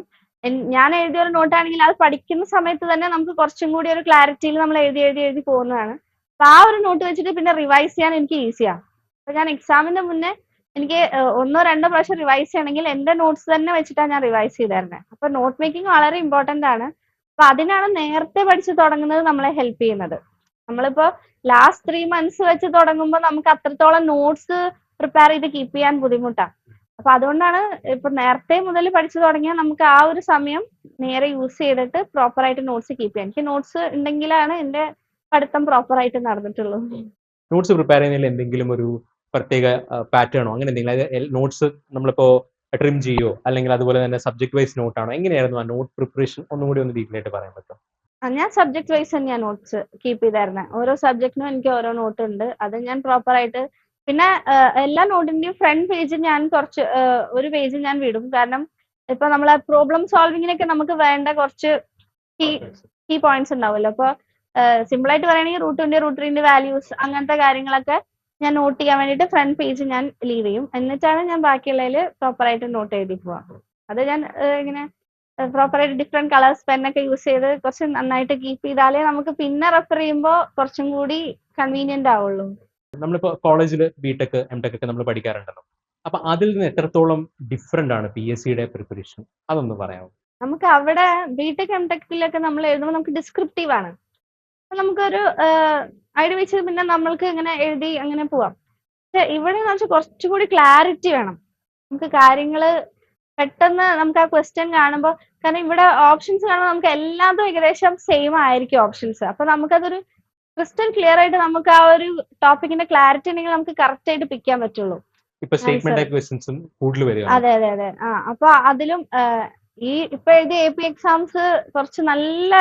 ഞാൻ എഴുതിയ ഒരു നോട്ടാണെങ്കിൽ അത് പഠിക്കുന്ന സമയത്ത് തന്നെ നമുക്ക് കുറച്ചും കൂടി ഒരു ക്ലാരിറ്റിയിൽ നമ്മൾ എഴുതി എഴുതി എഴുതി പോകുന്നതാണ്. അപ്പൊ ആ ഒരു നോട്ട് വെച്ചിട്ട് പിന്നെ റിവൈസ് ചെയ്യാൻ എനിക്ക് ഈസിയാണ്. അപ്പൊ ഞാൻ എക്സാമിന്റെ മുന്നേ എനിക്ക് ഒന്നോ രണ്ടോ പ്രാവശ്യം റിവൈസ് ചെയ്യണമെങ്കിൽ എന്റെ നോട്ട്സ് തന്നെ വെച്ചിട്ടാണ് ഞാൻ റിവൈസ് ചെയ്തായിരുന്നത്. അപ്പൊ നോട്ട് മേക്കിംഗ് വളരെ ഇമ്പോർട്ടന്റ് ആണ്. അപ്പൊ അതിനാണ് നേരത്തെ പഠിച്ചു തുടങ്ങുന്നത് നമ്മളെ ഹെൽപ്പ് ചെയ്യുന്നത്. നമ്മളിപ്പോ ലാസ്റ്റ് 3 months വെച്ച് തുടങ്ങുമ്പോൾ നമുക്ക് അത്രത്തോളം നോട്ട്സ് പ്രിപ്പയർ ചെയ്ത് കീപ്പ് ചെയ്യാൻ ബുദ്ധിമുട്ടാണ്. അപ്പൊ അതുകൊണ്ടാണ് ഇപ്പൊ നേരത്തെ മുതൽ പഠിച്ചു തുടങ്ങിയാൽ നമുക്ക് ആ ഒരു സമയം നേരെ യൂസ് ചെയ്തിട്ട് പ്രോപ്പർ ആയിട്ട് നോട്ട്സ് കീപ്പ് ചെയ്യാം. എനിക്ക് നോട്ട്സ് ഉണ്ടെങ്കിലാണ് എന്റെ പഠിത്തം പ്രോപ്പർ ആയിട്ട് നടന്നിട്ടുള്ളൂ. നോട്ട്സ് പ്രിപ്പയർ ചെയ്യുന്നതിൽ എന്തെങ്കിലും ഒരു പ്രത്യേക പാറ്റേണോ അങ്ങനെ എന്തെങ്കിലും, അതായത് നോട്ട്സ് നമ്മളിപ്പോ ട്രിം ചെയ്യോ അല്ലെങ്കിൽ അതുപോലെ തന്നെ സബ്ജക്ട് വൈസ് നോട്ടാണോ, എങ്ങനെയായിരുന്നു ആ നോട്ട് പ്രിപ്പറേഷൻ ഒന്നുകൂടി ഒന്ന് ഡീറ്റെയിൽ ആയിട്ട് പറയാൻ പറ്റും? ഞാൻ സബ്ജക്ട് വൈസ് തന്നെയാണ് നോട്ട്സ് കീപ്പ് ചെയ്തായിരുന്നത്. ഓരോ സബ്ജക്റ്റിനും എനിക്ക് ഓരോ നോട്ട് ഉണ്ട്. അത് ഞാൻ പ്രോപ്പർ ആയിട്ട് പിന്നെ എല്ലാ നോട്ടിന്റെയും ഫ്രണ്ട് പേജ് ഞാൻ കുറച്ച് ഒരു പേജ് ഞാൻ വിടും. കാരണം ഇപ്പൊ നമ്മളെ പ്രോബ്ലം സോൾവിങ്ങിനൊക്കെ നമുക്ക് വേണ്ട കുറച്ച് കീ പോയിന്റ്സ് ഉണ്ടാവുമല്ലോ. അപ്പൊ സിമ്പിൾ ആയിട്ട് പറയുകയാണെങ്കിൽ റൂട്ട് 3 വാല്യൂസ് അങ്ങനത്തെ കാര്യങ്ങളൊക്കെ ഞാൻ നോട്ട് ചെയ്യാൻ വേണ്ടിയിട്ട് ഫ്രണ്ട് പേജ് ഞാൻ ലീവ് ചെയ്യും. എന്നിട്ടാണ് ഞാൻ ബാക്കിയുള്ളതിൽ പ്രോപ്പർ ആയിട്ട് നോട്ട് എഴുതി പോവാം. അത് ഞാൻ ഇങ്ങനെ പ്രോപ്പർ ആയിട്ട് ഡിഫറെന്റ് കളേഴ്സ് പെന്നൊക്കെ യൂസ് ചെയ്ത് കുറച്ച് നന്നായിട്ട് കീപ്പ് ചെയ്താലേ നമുക്ക് പിന്നെ റെഫർ ചെയ്യുമ്പോൾ കുറച്ചും കൂടി കൺവീനിയന്റ് ആവുള്ളൂ. നമ്മളിപ്പോ കോളേജിൽ ബിടെക് എംടെക് ഒക്കെ നമ്മൾ പഠിക്കാറുണ്ടല്ലോ, അപ്പൊ അതിൽ നിന്ന് എത്രത്തോളം ഡിഫറെന്റ് ആണ് പി എസ് സിയുടെ പ്രിപ്പറേഷൻ, അതൊന്ന് പറയാമോ? നമുക്ക് അവിടെ ബിടെക് എംടെക്കിലൊക്കെ നമ്മൾ എഴുതുമ്പോൾ നമുക്ക് ഡിസ്ക്രിപ്റ്റീവ് ആണ്. അപ്പൊ നമുക്കൊരു ഐഡിയ വെച്ച് പിന്നെ നമ്മൾക്ക് ഇങ്ങനെ എഴുതി അങ്ങനെ പോവാം. പക്ഷെ ഇവിടെ എന്ന് വെച്ചാൽ കുറച്ചുകൂടി ക്ലാരിറ്റി വേണം. നമുക്ക് കാര്യങ്ങള് പെട്ടെന്ന് നമുക്ക് ആ ക്വസ്റ്റ്യൻ കാണുമ്പോൾ, കാരണം ഇവിടെ ഓപ്ഷൻസ് കാണുമ്പോൾ നമുക്ക് എല്ലാതും ഏകദേശം സെയിം ആയിരിക്കും ഓപ്ഷൻസ്. അപ്പൊ നമുക്കതൊരു ക്രിസ്റ്റൽ ക്ലിയർ ആയിട്ട് നമുക്ക് ആ ഒരു ടോപ്പിക്കിന്റെ ക്ലാരിറ്റി ഉണ്ടെങ്കിൽ നമുക്ക് കറക്റ്റ് ആയിട്ട് പിക്ക് ചെയ്യാൻ പറ്റുള്ളൂ. ഇപ്പൊ സ്റ്റേറ്റ്മെന്റ് ക്വസ്റ്റ്യൻസും കൂടുതൽ വരികയാണ്. അതെ അതെ അതെ. അപ്പൊ അതിലും ഈ ഇപ്പൊ എഴുതിയ AP എക്സാംസ് കുറച്ച് നല്ല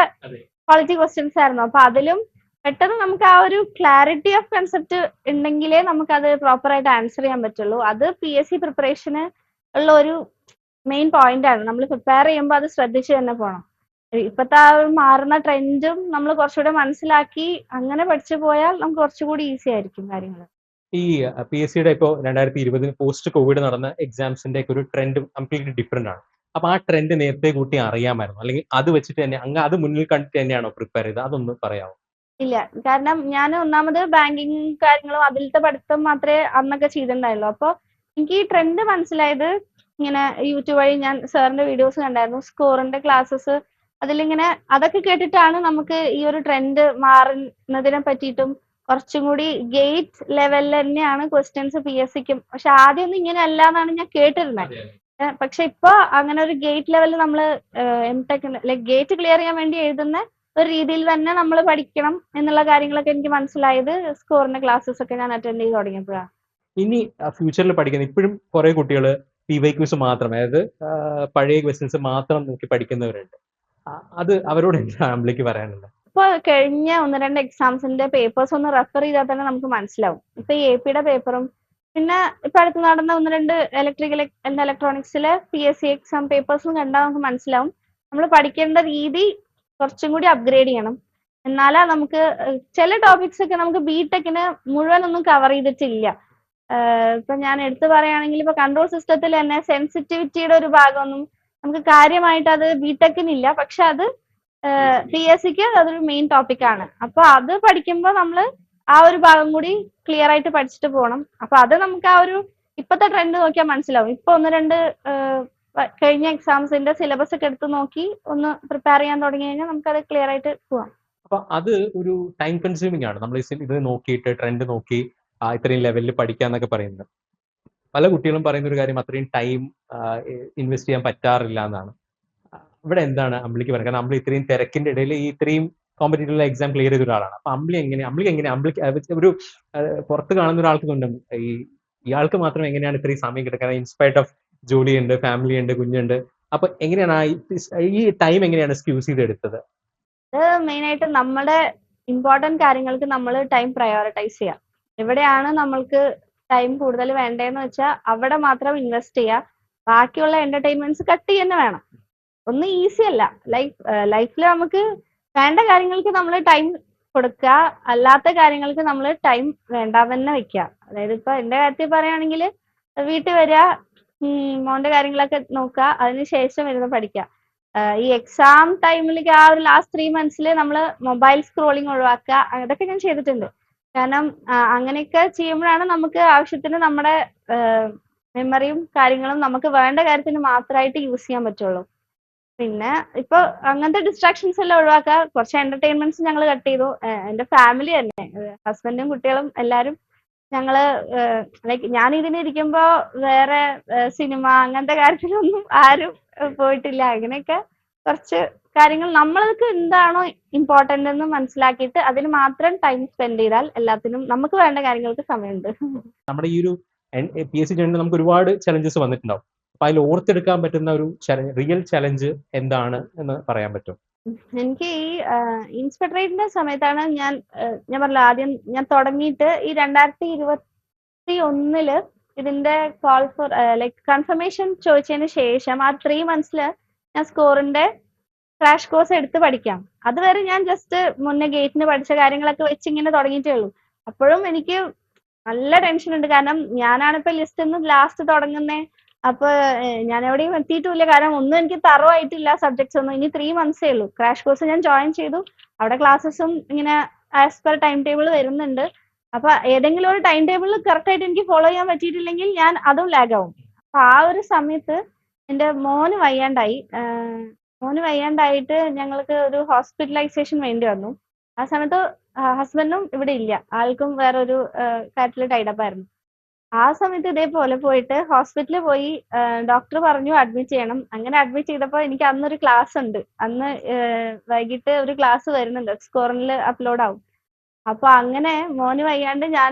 ക്വാളിറ്റി ക്വസ്റ്റ്യൻസ് ആയിരുന്നു. അപ്പൊ അതിലും പെട്ടെന്ന് നമുക്ക് ആ ഒരു ക്ലാരിറ്റി ഓഫ് കൺസെപ്റ്റ് ഉണ്ടെങ്കിലേ നമുക്ക് അത് പ്രോപ്പർ ആയിട്ട് ആൻസർ ചെയ്യാൻ പറ്റുള്ളൂ. അത് PSC പ്രിപ്പറേഷന് ഉള്ള ഒരു മെയിൻ പോയിന്റ് ആണ്. നമ്മൾ പ്രിപ്പയർ ചെയ്യുമ്പോൾ അത് ശ്രദ്ധിച്ച് തന്നെ പോകണം. ഇപ്പത്തെ ആ ഒരു മാറുന്ന ട്രെൻഡും നമ്മൾ കുറച്ചുകൂടെ മനസ്സിലാക്കി അങ്ങനെ പഠിച്ചു പോയാൽ നമുക്ക് കുറച്ചുകൂടി ഈസി ആയിരിക്കും കാര്യങ്ങൾ. ഈ PSCയുടെ ഇപ്പോൾ 2020 പോസ്റ്റ് കോവിഡ് നടന്ന എക്സാംസിന്റെ ഒക്കെ ഒരു ട്രെൻഡ് കംപ്ലീറ്റ്ലി ഡിഫറെന്റ് ആണ്. അപ്പൊ ആ ട്രെൻഡ് നേരത്തെ കൂട്ടി അറിയാമായിരുന്നു, അല്ലെങ്കിൽ അത് വെച്ചിട്ട് തന്നെ അങ്ങ് അത് മുന്നിൽ കണ്ടിട്ട് തന്നെയാണോ പ്രിപ്പയർ ചെയ്തത്, അതൊന്ന് പറയാമോ? ഇല്ല, കാരണം ഞാൻ ഒന്നാമത് ബാങ്കിങ് കാര്യങ്ങളും അതിലത്തെ പഠിത്തം മാത്രമേ അന്നൊക്കെ ചെയ്തിട്ടുണ്ടായുള്ളൂ. അപ്പൊ എനിക്ക് ഈ ട്രെൻഡ് മനസ്സിലായത് ഇങ്ങനെ യൂട്യൂബ് വഴി ഞാൻ സാറിന്റെ വീഡിയോസ് കണ്ടായിരുന്നു, സ്കോറിന്റെ ക്ലാസ്സസ്. അതിലിങ്ങനെ അതൊക്കെ കേട്ടിട്ടാണ് നമുക്ക് ഈ ഒരു ട്രെൻഡ് മാറുന്നതിനെ പറ്റിയിട്ടും കുറച്ചും കൂടി ഗേറ്റ് ലെവലിൽ തന്നെയാണ് ക്വസ്റ്റ്യൻസ് PSCക്കും. പക്ഷെ ആദ്യമൊന്നും ഇങ്ങനെ അല്ല എന്നാണ് ഞാൻ കേട്ടിരുന്നത്. പക്ഷെ ഇപ്പൊ അങ്ങനെ ഒരു ഗേറ്റ് ലെവലിൽ നമ്മൾ എംടെക് ലൈക് ഗേറ്റ് ക്ലിയർ ചെയ്യാൻ വേണ്ടി എഴുതുന്ന ഒരു രീതിയിൽ തന്നെ നമ്മൾ പഠിക്കണം എന്നുള്ള കാര്യങ്ങളൊക്കെ എനിക്ക് മനസ്സിലായത് സ്കോറിന്റെ ക്ലാസ്സസ് ഒക്കെ ഞാൻ അറ്റൻഡ് ചെയ്ത് തുടങ്ങിയപ്പോഴാണ്. ഇനി ഫ്യൂച്ചറിൽ പഠിക്കുന്ന ഇപ്പോഴും കുറെ കുട്ടികൾ PYQs മാത്രം, അതായത് പഴയ ക്വസ്റ്റ്യൻസ് മാത്രം നോക്കി പഠിക്കുന്നവരുണ്ട്. അത് അവരോട് എന്താ അമ്പിളിക്ക് പറയാനുള്ളത്? ഇപ്പൊ കഴിഞ്ഞ 1-2 എക്സാംസിന്റെ പേപ്പേഴ്സ് ഒന്ന് റെഫർ ചെയ്താൽ തന്നെ നമുക്ക് മനസ്സിലാവും. ഇപ്പൊ ഈ AP പേപ്പറും പിന്നെ ഇപ്പൊ അടുത്ത് നടന്ന 1-2 ഇലക്ട്രിക്കൽ ആൻഡ് ഇലക്ട്രോണിക്സിലെ PSC എക്സാം പേപ്പേഴ്സും കണ്ടാൽ നമുക്ക് മനസ്സിലാവും. നമ്മൾ പഠിക്കേണ്ട രീതി കുറച്ചും കൂടി അപ്ഗ്രേഡ് ചെയ്യണം. എന്നാലാ നമുക്ക് ചില ടോപ്പിക്സ് ഒക്കെ നമുക്ക് ബിടെക്കിന് മുഴുവനൊന്നും കവർ ചെയ്തിട്ടില്ല. ഇപ്പൊ ഞാൻ എടുത്തു പറയുകയാണെങ്കിൽ ഇപ്പൊ കൺട്രോൾ സിസ്റ്റത്തിൽ തന്നെ സെൻസിറ്റിവിറ്റിയുടെ ഒരു ഭാഗമൊന്നും നമുക്ക് കാര്യമായിട്ട് അത് ബിടെക്കിനില്ല. പക്ഷെ അത് PSCക്ക് അതൊരു മെയിൻ ടോപ്പിക് ആണ്. അപ്പൊ അത് പഠിക്കുമ്പോൾ നമ്മൾ ആ ഒരു ഭാഗം കൂടി ക്ലിയർ ആയിട്ട് പഠിച്ചിട്ട് പോകണം. അപ്പൊ അത് നമുക്ക് ആ ഒരു ഇപ്പത്തെ ട്രെൻഡ് നോക്കിയാൽ മനസ്സിലാവും. ഇപ്പൊ 1-2 കഴിഞ്ഞ എക്സാംസിന്റെ സിലബസ് ഒക്കെ എടുത്ത് നോക്കി ഒന്ന് പ്രിപ്പയർ ചെയ്യാൻ തുടങ്ങി കഴിഞ്ഞാൽ നമുക്ക് അത് ക്ലിയർ ആയിട്ട് പോവാം. അപ്പൊ അത് ഒരു ടൈം കൺസ്യൂമിംഗ് ആണ്. നമ്മൾ ഇത് നോക്കിയിട്ട് ട്രെൻഡ് നോക്കി ഇത്രയും ലെവലിൽ പഠിക്കാന്നൊക്കെ പറയുന്നത്. പല കുട്ടികളും പറയുന്ന ഒരു കാര്യം, അത്രയും ടൈം ഇൻവെസ്റ്റ് ചെയ്യാൻ പറ്റാറില്ല എന്നാണ്. ഇവിടെ എന്താണ് അമ്പിളിക്ക് പറയുന്നത്? കാരണം അമ്പിളി ഇത്രയും തിരക്കിന്റെ ഇടയിൽ ഈ ഇത്രയും കോമ്പറ്റീറ്റീവ് എക്സാം ക്ലിയർ ചെയ്ത ഒരാളാണ്. അപ്പൊ അമ്പിളിക്ക് ഒരു പുറത്ത് കാണുന്ന ഒരാൾക്ക് കൊണ്ട് ഇയാൾക്ക് മാത്രം എങ്ങനെയാണ് ഇത്രയും സമയം കിട്ടുക? ഇൻസ്പയർഡ് ഓഫ് ജോലിയുണ്ട്, ഫാമിലി ഉണ്ട്, കുഞ്ഞുണ്ട്. അപ്പൊ എങ്ങനെയാണ് ഈ ടൈം എങ്ങനെയാണ് സ്ക്യൂസ് ചെയ്തെടുത്തത്? അത് മെയിൻ ആയിട്ട് നമ്മുടെ ഇമ്പോർട്ടന്റ് കാര്യങ്ങൾക്ക് നമ്മൾ ടൈം പ്രയോറിറ്റൈസ് ചെയ്യാം. എവിടെയാണ് നമ്മൾക്ക് ടൈം കൂടുതൽ വേണ്ടേന്ന് വെച്ചാൽ അവിടെ മാത്രം ഇൻവെസ്റ്റ് ചെയ്യുക. ബാക്കിയുള്ള എന്റർടൈൻമെന്റ്സ് കട്ട് തന്നെ വേണം. ഒന്നും ഈസി അല്ല. ലൈഫിൽ നമുക്ക് വേണ്ട കാര്യങ്ങൾക്ക് നമ്മൾ ടൈം കൊടുക്കുക, അല്ലാത്ത കാര്യങ്ങൾക്ക് നമ്മൾ ടൈം വേണ്ടാന്ന് തന്നെ വെക്കുക. അതായത് ഇപ്പൊ എന്റെ കാര്യത്തിൽ പറയുകയാണെങ്കിൽ വീട്ടിൽ വരിക, മോന്റെ കാര്യങ്ങളൊക്കെ നോക്കുക, അതിനുശേഷം ഇരുന്ന് പഠിക്കുക. ഈ എക്സാം ടൈമിലേക്ക് ആ ഒരു ലാസ്റ്റ് 3 months നമ്മൾ മൊബൈൽ സ്ക്രോളിംഗ് ഒഴിവാക്കുക, അതൊക്കെ ഞാൻ ചെയ്തിട്ടുണ്ട്. കാരണം അങ്ങനെയൊക്കെ ചെയ്യുമ്പോഴാണ് നമുക്ക് ആവശ്യത്തിന് നമ്മുടെ മെമ്മറിയും കാര്യങ്ങളും നമുക്ക് വേണ്ട കാര്യത്തിന് മാത്രമായിട്ട് യൂസ് ചെയ്യാൻ പറ്റുള്ളൂ. പിന്നെ ഇപ്പൊ അങ്ങനത്തെ ഡിസ്ട്രാക്ഷൻസ് എല്ലാം ഒഴിവാക്കുക. കുറച്ച് എന്റർടൈൻമെന്റ്സ് ഞങ്ങൾ കട്ട് ചെയ്തു. എന്റെ ഫാമിലി തന്നെ, ഹസ്ബൻഡും കുട്ടികളും എല്ലാരും ഞങ്ങള് ലൈക്ക് ഞാൻ ഇതിനിരിക്കുമ്പോ വേറെ സിനിമ അങ്ങനത്തെ കാര്യത്തിലൊന്നും ആരും പോയിട്ടില്ല. അങ്ങനെയൊക്കെ കുറച്ച് കാര്യങ്ങൾ നമ്മൾക്ക് എന്താണോ ഇമ്പോർട്ടന്റ് എന്ന് മനസ്സിലാക്കിയിട്ട് അതിന് മാത്രം ടൈം സ്പെൻഡ് ചെയ്താൽ എല്ലാത്തിനും നമുക്ക് വേണ്ട കാര്യങ്ങൾക്ക് സമയമുണ്ട്. നമ്മുടെ ഈ ഒരു PSC ജേർണിയിൽ നമുക്ക് ഒരുപാട് ചലഞ്ചസ് വന്നിട്ടുണ്ടാവും. അപ്പൊ അതിൽ ഓർത്തെടുക്കാൻ പറ്റുന്ന ഒരു റിയൽ ചലഞ്ച് എന്താണ് എന്ന് പറയാൻ പറ്റും? എനിക്ക് ഈ ഇൻസ്പെക്ടറേറ്റിന്റെ സമയത്താണ് ഞാൻ പറഞ്ഞില്ല, ആദ്യം ഞാൻ തുടങ്ങിയിട്ട് ഈ 2021 ഇതിന്റെ കോൾ ഫോർ ലൈക്ക് കൺഫർമേഷൻ ചോദിച്ചതിന് ശേഷം ആ 3 months ഞാൻ സ്കോറിന്റെ ക്രാഷ് കോഴ്സ് എടുത്ത് പഠിക്കാം. അതുവരെ ഞാൻ ജസ്റ്റ് മുന്നേ ഗേറ്റിന് പഠിച്ച കാര്യങ്ങളൊക്കെ വെച്ച് ഇങ്ങനെ തുടങ്ങിയിട്ടേ ഉള്ളൂ. അപ്പോഴും എനിക്ക് നല്ല ടെൻഷൻ ഉണ്ട്. കാരണം ഞാനാണ് ഇപ്പൊ ലിസ്റ്റ് നിന്ന് ലാസ്റ്റ് തുടങ്ങുന്നേ. അപ്പൊ ഞാൻ എവിടെയും എത്തിയിട്ടില്ല. കാരണം ഒന്നും എനിക്ക് തറോ ആയിട്ടില്ല സബ്ജക്ട്സ് ഒന്നും. ഇനി 3 months ഉള്ളൂ. ക്രാഷ് കോഴ്സ് ഞാൻ ജോയിൻ ചെയ്തു. അവിടെ ക്ലാസ്സസും ഇങ്ങനെ ആസ് പെർ ടൈം ടേബിൾ വരുന്നുണ്ട്. അപ്പൊ ഏതെങ്കിലും ഒരു ടൈം ടേബിൾ കറക്റ്റ് ആയിട്ട് എനിക്ക് ഫോളോ ചെയ്യാൻ പറ്റിയിട്ടില്ലെങ്കിൽ ഞാൻ അതും ലാഗ് ആവും. അപ്പൊ ആ ഒരു സമയത്ത് എന്റെ മോന് വയ്യാണ്ടായി. മോന് വയ്യാണ്ടായിട്ട് ഞങ്ങൾക്ക് ഒരു ഹോസ്പിറ്റലൈസേഷൻ വേണ്ടി വന്നു. ആ സമയത്ത് ഹസ്ബൻഡും ഇവിടെ ഇല്ല, ആൾക്കും വേറൊരു കാര്യത്തിൽ ടൈഡപ്പ് ആയിരുന്നു. ആ സമയത്ത് ഇതേപോലെ പോയിട്ട് ഹോസ്പിറ്റലിൽ പോയി ഡോക്ടർ പറഞ്ഞു അഡ്മിറ്റ് ചെയ്യണം. അങ്ങനെ അഡ്മിറ്റ് ചെയ്തപ്പോൾ എനിക്ക് അന്നൊരു ക്ലാസ് ഉണ്ട്. അന്ന് വൈകിട്ട് ഒരു ക്ലാസ് വരുന്നുണ്ട്, സ്കോറിൽ അപ്ലോഡ് ആവും. അപ്പൊ അങ്ങനെ മോന് വയ്യാണ്ട്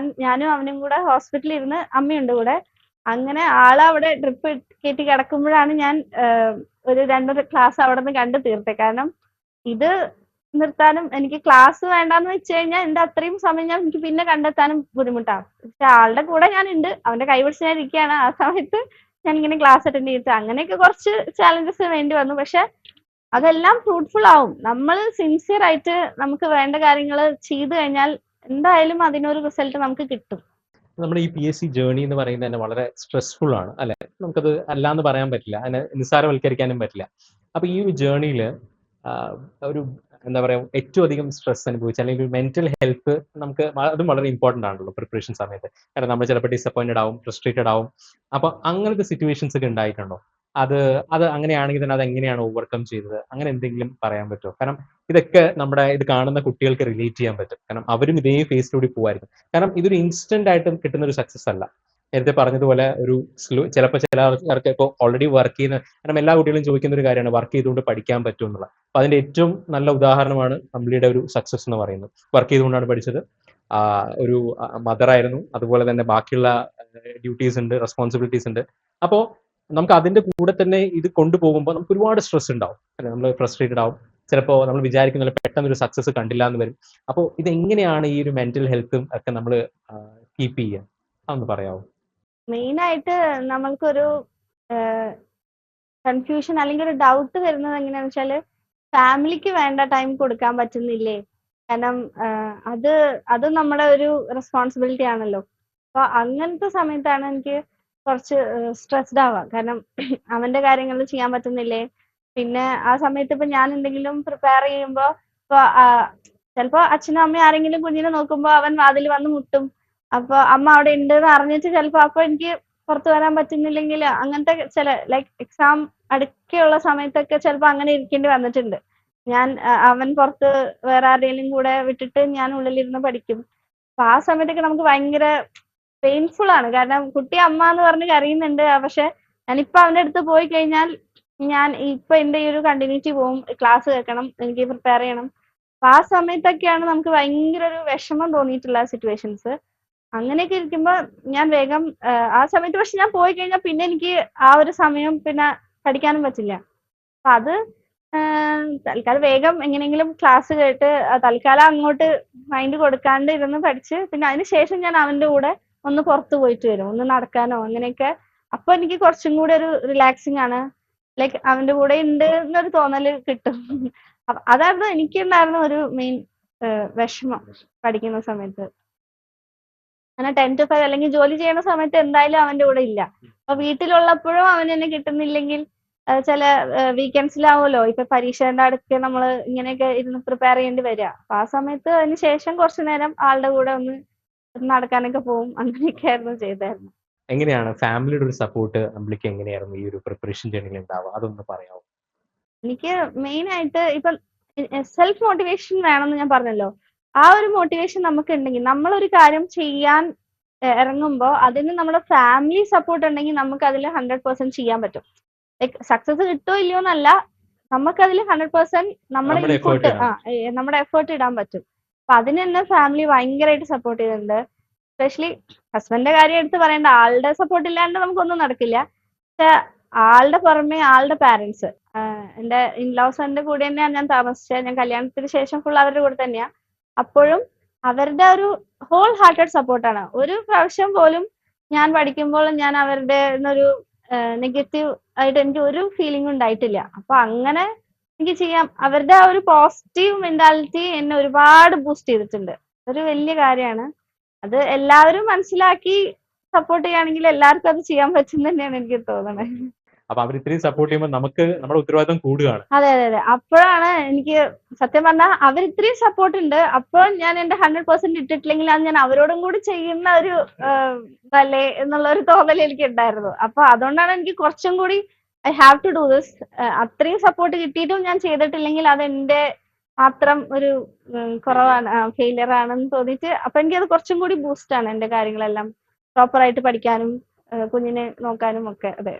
ഞാനും അവനും കൂടെ ഹോസ്പിറ്റലിൽ ഇരുന്ന്, അമ്മയുണ്ട് കൂടെ. അങ്ങനെ ആളവിടെ ഡ്രിപ്പ് കയറ്റി കിടക്കുമ്പോഴാണ് ഞാൻ ഒരു 2 ക്ലാസ് അവിടെ നിന്ന് കണ്ടു തീർത്തത്. കാരണം ഇത് നിർത്താനും എനിക്ക് ക്ലാസ് വേണ്ടാന്ന് വെച്ച് കഴിഞ്ഞാൽ എന്റെ അത്രയും സമയം എനിക്ക് പിന്നെ കണ്ടെത്താനും ബുദ്ധിമുട്ടാണ്. പക്ഷെ ആളുടെ കൂടെ ഞാൻ ഉണ്ട്, അവന്റെ കൈ പിടിച്ച് ഞാൻ ഇരിക്കുകയാണ്. ആ സമയത്ത് ഞാൻ ഇങ്ങനെ ക്ലാസ് അറ്റൻഡ് ചെയ്തിട്ട് അങ്ങനെയൊക്കെ കുറച്ച് ചാലഞ്ചസ് വേണ്ടി വന്നു. പക്ഷെ അതെല്ലാം ഫ്രൂട്ട്ഫുൾ ആവും. നമ്മൾ സിൻസിയർ ആയിട്ട് നമുക്ക് വേണ്ട കാര്യങ്ങൾ ചെയ്തു കഴിഞ്ഞാൽ എന്തായാലും അതിനൊരു റിസൾട്ട് നമുക്ക് കിട്ടും. നമ്മുടെ ഈ PSC ജേർണി എന്ന് പറയുന്നത് തന്നെ വളരെ സ്ട്രെസ്ഫുൾ ആണ് അല്ലെ? നമുക്കത് അല്ലാന്ന് പറയാൻ പറ്റില്ല, അതിനെ നിസ്സാരവൽക്കരിക്കാനും പറ്റില്ല. അപ്പൊ ഈ ഒരു ജേർണിയിൽ ഒരു എന്താ പറയാ, ഏറ്റവും അധികം സ്ട്രെസ് അനുഭവിച്ച അല്ലെങ്കിൽ ഒരു മെന്റൽ ഹെൽത്ത് നമുക്ക് അതും വളരെ ഇമ്പോർട്ടന്റ് ആണല്ലോ പ്രിപ്പറേഷൻ സമയത്ത്. കാരണം നമ്മൾ ചിലപ്പോൾ ഡിസപ്പോയിന്റഡ് ആവും, ഫ്രസ്ട്രേറ്റഡ് ആവും. അപ്പൊ അങ്ങനത്തെ സിറ്റുവേഷൻസ് ഒക്കെ ഉണ്ടായിട്ടുണ്ടോ? അത് അത് അങ്ങനെയാണെങ്കിൽ തന്നെ അത് എങ്ങനെയാണ് ഓവർകം ചെയ്തത്? അങ്ങനെ എന്തെങ്കിലും പറയാൻ പറ്റുമോ? കാരണം ഇതൊക്കെ ഇത് കാണുന്ന കുട്ടികൾക്ക് റിലേറ്റ് ചെയ്യാൻ പറ്റും. കാരണം അവരും ഇതേ ഫേസിലൂടെ പോവായിരിക്കും. കാരണം ഇതൊരു ഇൻസ്റ്റന്റ് ആയിട്ട് കിട്ടുന്ന ഒരു സക്സസ് അല്ല. നേരത്തെ പറഞ്ഞതുപോലെ ഒരു ചിലപ്പോൾ ചില ആൾക്കാർക്ക് ഇപ്പോൾ ഓൾറെഡി വർക്ക് ചെയ്യുന്ന, കാരണം എല്ലാ കുട്ടികളും ചോദിക്കുന്ന ഒരു കാര്യമാണ് വർക്ക് ചെയ്തുകൊണ്ട് പഠിക്കാൻ പറ്റും എന്നുള്ളത്. അപ്പൊ അതിന്റെ ഏറ്റവും നല്ല ഉദാഹരണമാണ് അമ്പിളിയുടെ ഒരു സക്സസ് എന്ന് പറയുന്നത്. വർക്ക് ചെയ്തുകൊണ്ടാണ് പഠിച്ചത്. ഒരു മദർ ആയിരുന്നു, അതുപോലെ തന്നെ ബാക്കിയുള്ള ഡ്യൂട്ടീസ് ഉണ്ട്, റെസ്പോൺസിബിലിറ്റീസ് ഉണ്ട്. അപ്പോൾ നമുക്ക് അതിന്റെ കൂടെ തന്നെ ഇത് കൊണ്ടുപോകുമ്പോൾ നമുക്ക് ഒരുപാട് സ്ട്രെസ് ഉണ്ടാവും അല്ലെ? നമ്മൾ ഫ്രസ്ട്രേറ്റഡ് ആവും, ചിലപ്പോൾ നമ്മൾ വിചാരിക്കുന്ന പെട്ടെന്ന് ഒരു സക്സസ് കണ്ടില്ല എന്ന് വരും. അപ്പോൾ ഇതെങ്ങനെയാണ് ഈ ഒരു മെന്റൽ ഹെൽത്തും ഒക്കെ നമ്മൾ കീപ്പ് ചെയ്യുക? അതൊന്ന് പറയാമോ? മെയിൻ ആയിട്ട് നമ്മൾക്കൊരു കൺഫ്യൂഷൻ അല്ലെങ്കിൽ ഒരു ഡൗട്ട് വരുന്നത് എങ്ങനെയാന്ന് വെച്ചാല്, ഫാമിലിക്ക് വേണ്ട ടൈം കൊടുക്കാൻ പറ്റുന്നില്ലേ? കാരണം അത് നമ്മുടെ ഒരു റെസ്പോൺസിബിലിറ്റി ആണല്ലോ. അപ്പൊ അങ്ങനത്തെ സമയത്താണ് എനിക്ക് കുറച്ച് സ്ട്രെസ്ഡ് ആവുക. കാരണം അവന്റെ കാര്യങ്ങൾ ചെയ്യാൻ പറ്റുന്നില്ലേ? പിന്നെ ആ സമയത്ത് ഇപ്പൊ ഞാൻ എന്തെങ്കിലും പ്രിപ്പയർ ചെയ്യുമ്പോ ഇപ്പൊ ചിലപ്പോ അച്ഛനും അമ്മയും ആരെങ്കിലും കുഞ്ഞിനെ നോക്കുമ്പോ അവൻ വാതിൽ വന്ന് മുട്ടും. അപ്പൊ അമ്മ അവിടെ ഉണ്ട് എന്ന് അറിഞ്ഞിട്ട് ചിലപ്പോ അപ്പൊ എനിക്ക് പുറത്തു വരാൻ പറ്റുന്നില്ലെങ്കിൽ അങ്ങനത്തെ ചില ലൈക്ക് എക്സാം അടുക്കെയുള്ള സമയത്തൊക്കെ ചിലപ്പോ അങ്ങനെ ഇരിക്കേണ്ടി വന്നിട്ടുണ്ട്. അവൻ പുറത്ത് വേറെ ആരുടെയും കൂടെ വിട്ടിട്ട് ഞാൻ ഉള്ളിലിരുന്ന് പഠിക്കും. അപ്പൊ ആ സമയത്തൊക്കെ നമുക്ക് ഭയങ്കര പെയിൻഫുൾ ആണ്. കാരണം കുട്ടി അമ്മ എന്ന് പറഞ്ഞ് കരയുന്നുണ്ട്. പക്ഷെ ഞാനിപ്പോ അവന്റെ അടുത്ത് പോയി കഴിഞ്ഞാൽ ഞാൻ ഇപ്പൊ എന്റെ ഈ ഒരു കണ്ടിന്യൂറ്റി പോവും, ക്ലാസ് കേൾക്കണം, എനിക്ക് പ്രിപ്പയർ ചെയ്യണം. അപ്പൊ ആ സമയത്തൊക്കെയാണ് നമുക്ക് ഭയങ്കര ഒരു വിഷമം തോന്നിയിട്ടുള്ള സിറ്റുവേഷൻസ്. അങ്ങനെയൊക്കെ ഇരിക്കുമ്പോ ഞാൻ വേഗം ആ സമയത്ത്, പക്ഷെ ഞാൻ പോയി കഴിഞ്ഞാൽ പിന്നെ എനിക്ക് ആ ഒരു സമയം പിന്നെ പഠിക്കാനും പറ്റില്ല. അപ്പൊ അത് തൽക്കാലം വേഗം എങ്ങനെയെങ്കിലും ക്ലാസ് കേട്ട് തൽക്കാലം അങ്ങോട്ട് മൈൻഡ് കൊടുക്കാണ്ട് ഇരുന്ന് പഠിച്ച് പിന്നെ അതിനുശേഷം ഞാൻ അവന്റെ കൂടെ ഒന്ന് പുറത്ത് പോയിട്ട് വരും, ഒന്ന് നടക്കാനോ അങ്ങനെയൊക്കെ. അപ്പൊ എനിക്ക് കുറച്ചും കൂടി ഒരു റിലാക്സിങ് ആണ്. ലൈക്ക് അവന്റെ കൂടെ ഉണ്ട് എന്നൊരു തോന്നല് കിട്ടും. അതായിരുന്നു എനിക്കുണ്ടായിരുന്ന ഒരു മെയിൻ വിഷമം പഠിക്കുന്ന സമയത്ത്. അങ്ങനെ 10 to 5 അല്ലെങ്കിൽ ജോലി ചെയ്യുന്ന സമയത്ത് എന്തായാലും അവന്റെ കൂടെ ഇല്ല. അപ്പൊ വീട്ടിലുള്ളപ്പോഴും അവൻ എന്നെ കിട്ടുന്നില്ലെങ്കിൽ ചില വീക്കെൻഡ്സിലാവുമല്ലോ ഇപ്പൊ പരീക്ഷേന്റെ അടുത്ത് നമ്മൾ ഇങ്ങനെയൊക്കെ ഇരുന്ന് പ്രിപ്പയർ ചെയ്യേണ്ടി വരിക. അപ്പൊ ആ സമയത്ത് അതിന് ശേഷം കുറച്ചു നേരം ആളുടെ കൂടെ ഒന്ന് നടക്കാനൊക്കെ പോകും. അങ്ങനെയൊക്കെ ആയിരുന്നു ചെയ്തായിരുന്നു. എങ്ങനെയാണ് ഫാമിലിയുടെ ഒരു സപ്പോർട്ട് അമ്പിളിക്ക് എങ്ങനെയായിരുന്നു ഈ ഒരു പ്രിപ്പറേഷൻ ജേർണിയിൽ ഉണ്ടാവുക? അതൊന്ന് പറയാമോ? എനിക്ക് മെയിൻ ആയിട്ട് ഇപ്പൊ സെൽഫ് മോട്ടിവേഷൻ വേണമെന്ന് ഞാൻ പറഞ്ഞല്ലോ. ആ ഒരു മോട്ടിവേഷൻ നമുക്ക് ഉണ്ടെങ്കിൽ നമ്മളൊരു കാര്യം ചെയ്യാൻ ഇറങ്ങുമ്പോൾ അതിന് നമ്മുടെ ഫാമിലി സപ്പോർട്ട് ഉണ്ടെങ്കിൽ നമുക്ക് അതിൽ 100% ചെയ്യാൻ പറ്റും. ലൈക്ക് സക്സസ് കിട്ടോ ഇല്ലയോ എന്നല്ല, നമുക്കതിൽ 100% നമ്മുടെ നമ്മുടെ എഫേർട്ട് ഇൻപുട്ട് ഇടാം. നമ്മുടെ എഫേർട്ട് ഇടാൻ പറ്റും. അപ്പൊ അതിന് തന്നെ ഫാമിലി ഭയങ്കരമായിട്ട് സപ്പോർട്ട് ചെയ്തിട്ടുണ്ട്. എസ്പെഷ്യലി ഹസ്ബൻഡിന്റെ കാര്യം എടുത്ത് പറയേണ്ട, ആളുടെ സപ്പോർട്ട് ഇല്ലാണ്ട് നമുക്കൊന്നും നടക്കില്ല. പക്ഷെ ആളുടെ പുറമെ ആളുടെ പാരന്റ്സ്, എന്റെ ഇൻലോസിന്റെ കൂടെ തന്നെയാണ് ഞാൻ താമസിച്ചത്. ഞാൻ കല്യാണത്തിന് ശേഷം ഫുൾ അവരുടെ കൂടെ തന്നെയാ. അപ്പോഴും അവരുടെ ഒരു ഹോൾ ഹാർട്ടഡ് സപ്പോർട്ടാണ്. ഒരു പ്രാവശ്യം പോലും ഞാൻ പഠിക്കുമ്പോൾ ഞാൻ അവരുടെ ഒരു നെഗറ്റീവ് ആയിട്ട് എനിക്ക് ഒരു ഫീലിംഗ് ഉണ്ടായിട്ടില്ല. അപ്പൊ അങ്ങനെ എനിക്ക് ചെയ്യാം. അവരുടെ ആ ഒരു പോസിറ്റീവ് മെന്റാലിറ്റി എന്നെ ഒരുപാട് ബൂസ്റ്റ് ചെയ്തിട്ടുണ്ട്. ഒരു വലിയ കാര്യമാണ്. അത് എല്ലാവരും മനസ്സിലാക്കി സപ്പോർട്ട് ചെയ്യുകയാണെങ്കിൽ എല്ലാവർക്കും അത് ചെയ്യാൻ പറ്റും തന്നെയാണ് എനിക്ക് തോന്നുന്നത്. അപ്പൊ അവർ ഇത്രയും സപ്പോർട്ട് ചെയ്യുമ്പോൾ നമുക്ക് നമ്മുടെ ഉത്തരവാദിത്തം കൂടുകയാണ്. അതെ അതെ അതെ. അപ്പോഴാണ് എനിക്ക് സത്യം പറഞ്ഞാൽ അവർ ഇത്രയും സപ്പോർട്ട് ഉണ്ട്. അപ്പോൾ ഞാൻ എന്റെ 100% ഇട്ടിട്ടില്ലെങ്കിൽ അത് ഞാൻ അവരോടും കൂടി ചെയ്യുന്ന ഒരു ഇതല്ലേ എന്നുള്ള ഒരു തോന്നൽ എനിക്ക് ഉണ്ടായിരുന്നു. അപ്പൊ അതുകൊണ്ടാണ് എനിക്ക് കുറച്ചും കൂടി I have to do this. അത്രയും സപ്പോർട്ട് കിട്ടിയിട്ടും ഞാൻ ചെയ്തിട്ടില്ലെങ്കിൽ അത് എന്റെ മാത്രം ഒരു കുറവാണ്, ഫെയിലിയർ ആണെന്ന് തോന്നിയിട്ട്. അപ്പൊ എനിക്കത് കുറച്ചും കൂടി ബൂസ്റ്റ് ആണ് എന്റെ കാര്യങ്ങളെല്ലാം പ്രോപ്പർ ആയിട്ട് പഠിക്കാനും കുഞ്ഞിനെ നോക്കാനും ഒക്കെ. അതെ.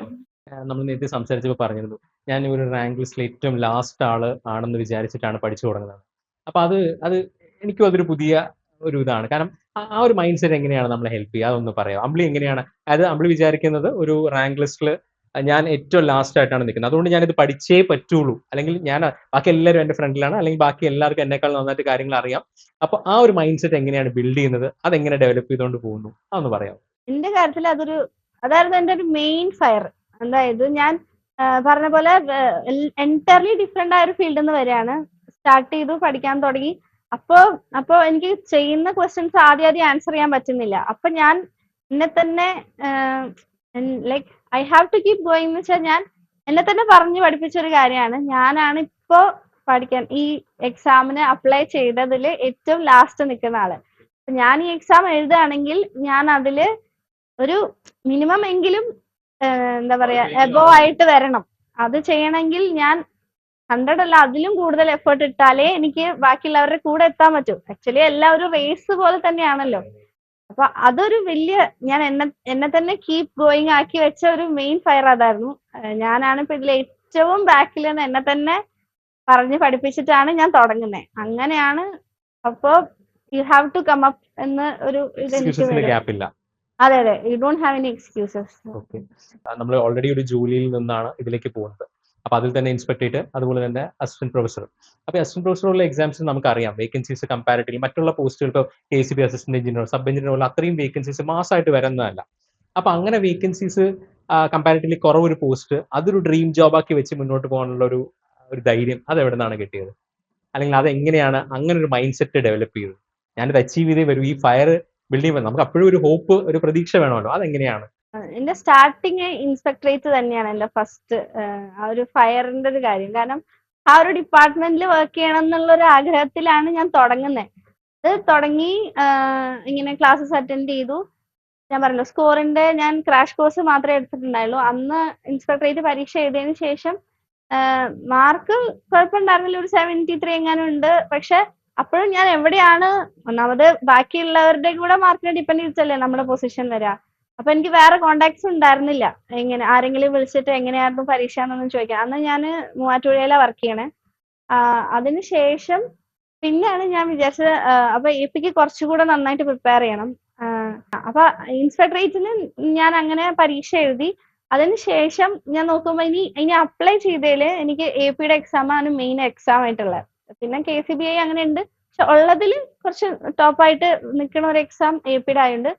നമ്മൾ നേരത്തെ സംസാരിച്ചപ്പോൾ പറഞ്ഞിരുന്നു, ഞാൻ ഒരു റാങ്ക് ലിസ്റ്റിൽ ഏറ്റവും ലാസ്റ്റ് ആള് ആണെന്ന് വിചാരിച്ചിട്ടാണ് പഠിച്ചു തുടങ്ങുന്നത്. അപ്പൊ അത് എനിക്കും അതൊരു പുതിയ ഒരു ഇതാണ്. കാരണം ആ ഒരു മൈൻഡ് സെറ്റ് എങ്ങനെയാണ് നമ്മളെ ഹെൽപ്പ് ചെയ്യുക, അതൊന്ന് പറയാം. അമ്പിളി എങ്ങനെയാണ്, അതായത് അമ്പിളി വിചാരിക്കുന്നത് ഒരു റാങ്ക് ലിസ്റ്റിൽ ഞാൻ ഏറ്റവും ലാസ്റ്റ് ആയിട്ടാണ് നിൽക്കുന്നത്, അതുകൊണ്ട് ഞാനിത് പഠിച്ചേ പറ്റുള്ളൂ, അല്ലെങ്കിൽ ഞാൻ ബാക്കി എല്ലാവരും എൻ്റെ ഫ്രണ്ടിലാണ്, അല്ലെങ്കിൽ ബാക്കി എല്ലാവർക്കും എന്നെക്കാൾ നന്നായിട്ട് കാര്യങ്ങൾ അറിയാം. അപ്പൊ ആ ഒരു മൈൻഡ് സെറ്റ് എങ്ങനെയാണ് ബിൽഡ് ചെയ്യുന്നത്, അതെങ്ങനെ ഡെവലപ്പ് ചെയ്തുകൊണ്ട് പോകുന്നു, അതൊന്ന് പറയാം. എന്റെ കാര്യത്തിൽ അതായിരുന്നു എന്റെ ഒരു മെയിൻ ഫയർ. അതായത് ഞാൻ പറഞ്ഞ പോലെ എൻറ്റയർലി ഡിഫറെന്റ് ആയ ഒരു ഫീൽഡിൽ നിന്ന് വരികയാണ്. സ്റ്റാർട്ട് ചെയ്തു, പഠിക്കാൻ തുടങ്ങി. അപ്പോ എനിക്ക് ചെയ്യുന്ന ക്വസ്റ്റ്യൻസ് ആദ്യം ആൻസർ ചെയ്യാൻ പറ്റുന്നില്ല. അപ്പൊ ഞാൻ എന്നെ തന്നെ like I have to keep going എന്ന് വെച്ചാൽ ഞാൻ എന്നെ തന്നെ പറഞ്ഞു പഠിപ്പിച്ച ഒരു കാര്യമാണ്. ഞാനാണ് ഇപ്പോ പഠിക്കാൻ ഈ എക്സാമിന് അപ്ലൈ ചെയ്തതിൽ ഏറ്റവും ലാസ്റ്റ് നിൽക്കുന്ന ആള്. ഞാൻ ഈ എക്സാം എഴുതുകയാണെങ്കിൽ ഞാൻ അതില് ഒരു മിനിമം എങ്കിലും എന്താ പറയാ എബോവ് ആയിട്ട് വരണം. അത് ചെയ്യണമെങ്കിൽ ഞാൻ 100 അല്ല അതിലും കൂടുതൽ എഫേർട്ട് ഇട്ടാലേ എനിക്ക് ബാക്കിയുള്ളവരുടെ കൂടെ എത്താൻ പറ്റൂ. ആക്ച്വലി എല്ലാം ഒരു റേസ് പോലെ തന്നെയാണല്ലോ. അപ്പൊ അതൊരു വലിയ, ഞാൻ എന്നെ തന്നെ കീപ് ഗോയിങ് ആക്കി വെച്ച ഒരു മെയിൻ ഫയർ അതായിരുന്നു. ഞാനാണ് ഇപ്പൊ ഇതിൽ ഏറ്റവും ബാക്കിൽ നിന്ന് എന്നെ തന്നെ പറഞ്ഞ് പഠിപ്പിച്ചിട്ടാണ് ഞാൻ തുടങ്ങുന്നത്. അങ്ങനെയാണ്. അപ്പോ you have to come up എന്ന് ഒരു ഇത് എനിക്ക് വരും. ഗ്യാപ്പില്ല. അതെ അതെ, you don't have any excuses. Okay. നമ്മൾ ഓൾറെഡി ഒരു ജോലിയിൽ നിന്നാണ് ഇതിലേക്ക് പോകുന്നത്. അപ്പൊ അതിൽ തന്നെ ഇൻസ്പെക്ടറേറ്റ്, അതുപോലെ തന്നെ അസിസ്റ്റന്റ് പ്രൊഫസർ. അപ്പൊ അസിസ്റ്റന്റ് പ്രൊഫസറുള്ള എക്സാംസിന് നമുക്കറിയാം വേക്കൻസീസ് കമ്പാരിറ്റീവ്ലി മറ്റുള്ള പോസ്റ്റുകൾ, ഇപ്പോൾ KCB assistant engineer, sub engineer അത്രയും വേക്കൻസീസ് മാസമായിട്ട് വരുന്നതല്ല. അപ്പൊ അങ്ങനെ വേക്കൻസീസ് കമ്പാരിറ്റീവ്ലി കുറവൊരു പോസ്റ്റ്, അതൊരു ഡ്രീം ജോബാക്കി വെച്ച് മുന്നോട്ട് പോകാനുള്ള ഒരു ധൈര്യം അത് എവിടെ നിന്നാണ് കിട്ടിയത്? അല്ലെങ്കിൽ അതെങ്ങനെയാണ് അങ്ങനെ ഒരു മൈൻഡ് സെറ്റ് ഡെവലപ്പ് ചെയ്തത്? ഞാനിത് അച്ചീവ് ചെയ്തേ വരും, ഈ ഫയർ ബിൽഡ് ചെയ്യുമ്പോൾ നമുക്ക് അപ്പോഴും ഒരു ഹോപ്പ്, ഒരു പ്രതീക്ഷ വേണമല്ലോ, അതെങ്ങനെയാണ്? എന്റെ സ്റ്റാർട്ടിങ് ഇൻസ്പെക്ടറേറ്റ് തന്നെയാണ് എന്റെ ഫസ്റ്റ് ആ ഒരു ഫയറിന്റെ ഒരു കാര്യം. കാരണം ആ ഒരു ഡിപ്പാർട്ട്മെന്റിൽ വർക്ക് ചെയ്യണം എന്നുള്ള ഒരു ആഗ്രഹത്തിലാണ് ഞാൻ തുടങ്ങുന്നത്. അത് തുടങ്ങി ഇങ്ങനെ ക്ലാസ്സസ് അറ്റൻഡ് ചെയ്തു. ഞാൻ പറഞ്ഞല്ലോ സ്കോറിന്റെ ഞാൻ ക്രാഷ് കോഴ്സ് മാത്രമേ എടുത്തിട്ടുണ്ടായുള്ളൂ. അന്ന് ഇൻസ്പെക്ടറേറ്റ് പരീക്ഷ എഴുതിയതിനു ശേഷം മാർക്ക് കുഴപ്പമുണ്ടായിരുന്നില്ല, ഒരു 73 എങ്ങാനും ഉണ്ട്. പക്ഷെ അപ്പോഴും ഞാൻ എവിടെയാണ്, ഒന്നാമത് ബാക്കിയുള്ളവരുടെ കൂടെ മാർക്കിനെ ഡിപ്പെൻഡ് ചെയ്തിട്ടല്ലേ നമ്മുടെ പൊസിഷൻ വരിക. അപ്പൊ എനിക്ക് വേറെ കോണ്ടാക്ട്സ് ഉണ്ടായിരുന്നില്ല. എങ്ങനെ ആരെങ്കിലും വിളിച്ചിട്ട് എങ്ങനെയായിരുന്നു പരീക്ഷ എന്നൊന്നും ചോദിക്കാം. അന്ന് ഞാൻ മൂവാറ്റുപുഴയിലാണ് വർക്ക് ചെയ്യണേ. അതിനുശേഷം പിന്നെയാണ് ഞാൻ വിചാരിച്ചത് അപ്പൊ എപിക്ക് കുറച്ചുകൂടെ നന്നായിട്ട് പ്രിപ്പയർ ചെയ്യണം. അപ്പൊ ഇൻസ്പെക്ടറേറ്റിന് ഞാൻ അങ്ങനെ പരീക്ഷ എഴുതി. അതിനുശേഷം ഞാൻ നോക്കുമ്പോൾ ഇനി അപ്ലൈ ചെയ്തതില് എനിക്ക് AP എക്സാം ആണ് മെയിൻ എക്സാം ആയിട്ടുള്ളത്. പിന്നെ KCBI അങ്ങനെ ഉണ്ട്. പക്ഷെ ഉള്ളതിൽ കുറച്ച് ടോപ്പായിട്ട് നിൽക്കുന്ന ഒരു എക്സാം AP ആയതുകൊണ്ട്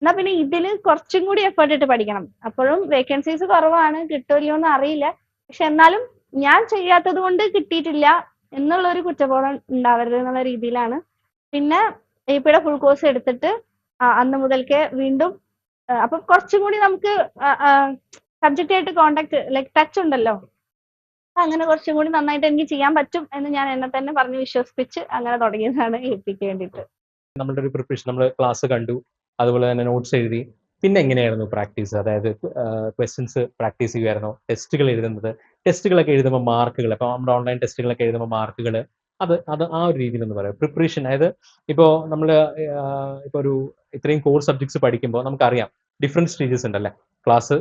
എന്നാ പിന്നെ ഇതില് കുറച്ചും കൂടി എഫേർട്ട് ഇട്ട് പഠിക്കണം. അപ്പോഴും വേക്കൻസീസ് കുറവാണ്, കിട്ടുമല്ലോ എന്ന് അറിയില്ല. പക്ഷെ എന്നാലും ഞാൻ ചെയ്യാത്തത് കൊണ്ട് കിട്ടിയിട്ടില്ല എന്നുള്ള ഒരു കുറ്റബോധം ഉണ്ടാവരുത് എന്നുള്ള രീതിയിലാണ്. പിന്നെ എപിയുടെ ഫുൾ കോഴ്സ് എടുത്തിട്ട് അന്ന് മുതൽക്കേ വീണ്ടും അപ്പൊ കുറച്ചും കൂടി നമുക്ക് സബ്ജക്റ്റ് ആയിട്ട് കോണ്ടാക്ട് ലൈക്ക് ടച്ച് ഉണ്ടല്ലോ. അങ്ങനെ കുറച്ചും കൂടി നന്നായിട്ട് എനിക്ക് ചെയ്യാൻ പറ്റും എന്ന് ഞാൻ എന്നെ തന്നെ പറഞ്ഞ് വിശ്വസിപ്പിച്ച് അങ്ങനെ തുടങ്ങിയതാണ് എപിക്ക് വേണ്ടിയിട്ട്. നമ്മളുടെ ഒരു പ്രിപ്പറേഷൻ, നമ്മൾ ക്ലാസ് കണ്ടു, അതുപോലെ തന്നെ നോട്ട്സ് എഴുതി. പിന്നെ എങ്ങനെയായിരുന്നു പ്രാക്ടീസ്? അതായത് ക്വസ്റ്റ്യൻസ് പ്രാക്ടീസ് ചെയ്യുമായിരുന്നോ? ടെസ്റ്റുകൾ എഴുതുന്നത്, ടെസ്റ്റുകളൊക്കെ എഴുതുമ്പോൾ മാർക്കുകൾ, അപ്പോൾ നമ്മുടെ ഓൺലൈൻ ടെസ്റ്റുകളൊക്കെ എഴുതുമ്പോൾ മാർക്കുകൾ, അത് അത് ആ ഒരു രീതിയിൽ ഒന്ന് പറയാം. പ്രിപ്പറേഷൻ, അതായത് ഇപ്പോൾ നമ്മൾ ഇപ്പോൾ ഒരു ഇത്രയും കോർ സബ്ജക്ട്സ് പഠിക്കുമ്പോൾ നമുക്കറിയാം ഡിഫറെൻറ്റ് സ്റ്റേജസ് ഉണ്ടല്ലേ. ക്ലാസ്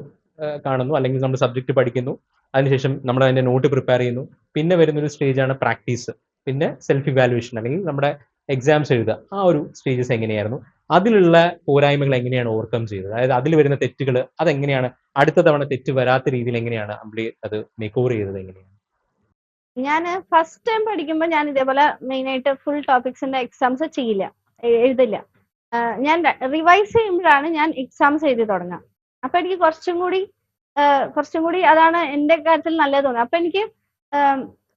കാണുന്നു, അല്ലെങ്കിൽ നമ്മൾ സബ്ജക്റ്റ് പഠിക്കുന്നു, അതിനുശേഷം നമ്മൾ അതിൻ്റെ നോട്ട് പ്രിപ്പയർ ചെയ്യുന്നു, പിന്നെ വരുന്നൊരു സ്റ്റേജാണ് പ്രാക്ടീസ്, പിന്നെ സെൽഫ് ഇവാലുവേഷൻ അല്ലെങ്കിൽ നമ്മുടെ എക്സാംസ് എഴുതുക. ആ ഒരു സ്റ്റേജസ് എങ്ങനെയായിരുന്നു? അതിലുള്ള പോരായ്മകൾ എങ്ങനെയാണ് ഓവർകം ചെയ്തത്? അതായത് അതിൽ വരുന്ന തെറ്റുകൾ അതെങ്ങനെയാണ് അടുത്ത തവണ തെറ്റ് വരാത്ത രീതിയിൽ എങ്ങനെയാണ് അമ്പിളി അത് മേക്ക് ഓവർ ചെയ്തത് എങ്ങനെയാണ്? ഞാൻ ഫസ്റ്റ് ടൈം പഠിക്കുമ്പോൾ ഞാൻ ഇതേപോലെ മെയിൻ ആയിട്ട് ഫുൾ ടോപ്പിക്സിന്റെ എക്സാംസ് ചെയ്യില്ല, എഴുതില്ല. ഞാൻ റിവൈസ് ചെയ്യുമ്പോഴാണ് ഞാൻ എക്സാംസ് എഴുതി തുടങ്ങുക. അപ്പൊ എനിക്ക് കുറച്ചും കൂടി അതാണ് എന്റെ കാര്യത്തിൽ നല്ലത് തോന്നുന്നത്. അപ്പൊ എനിക്ക്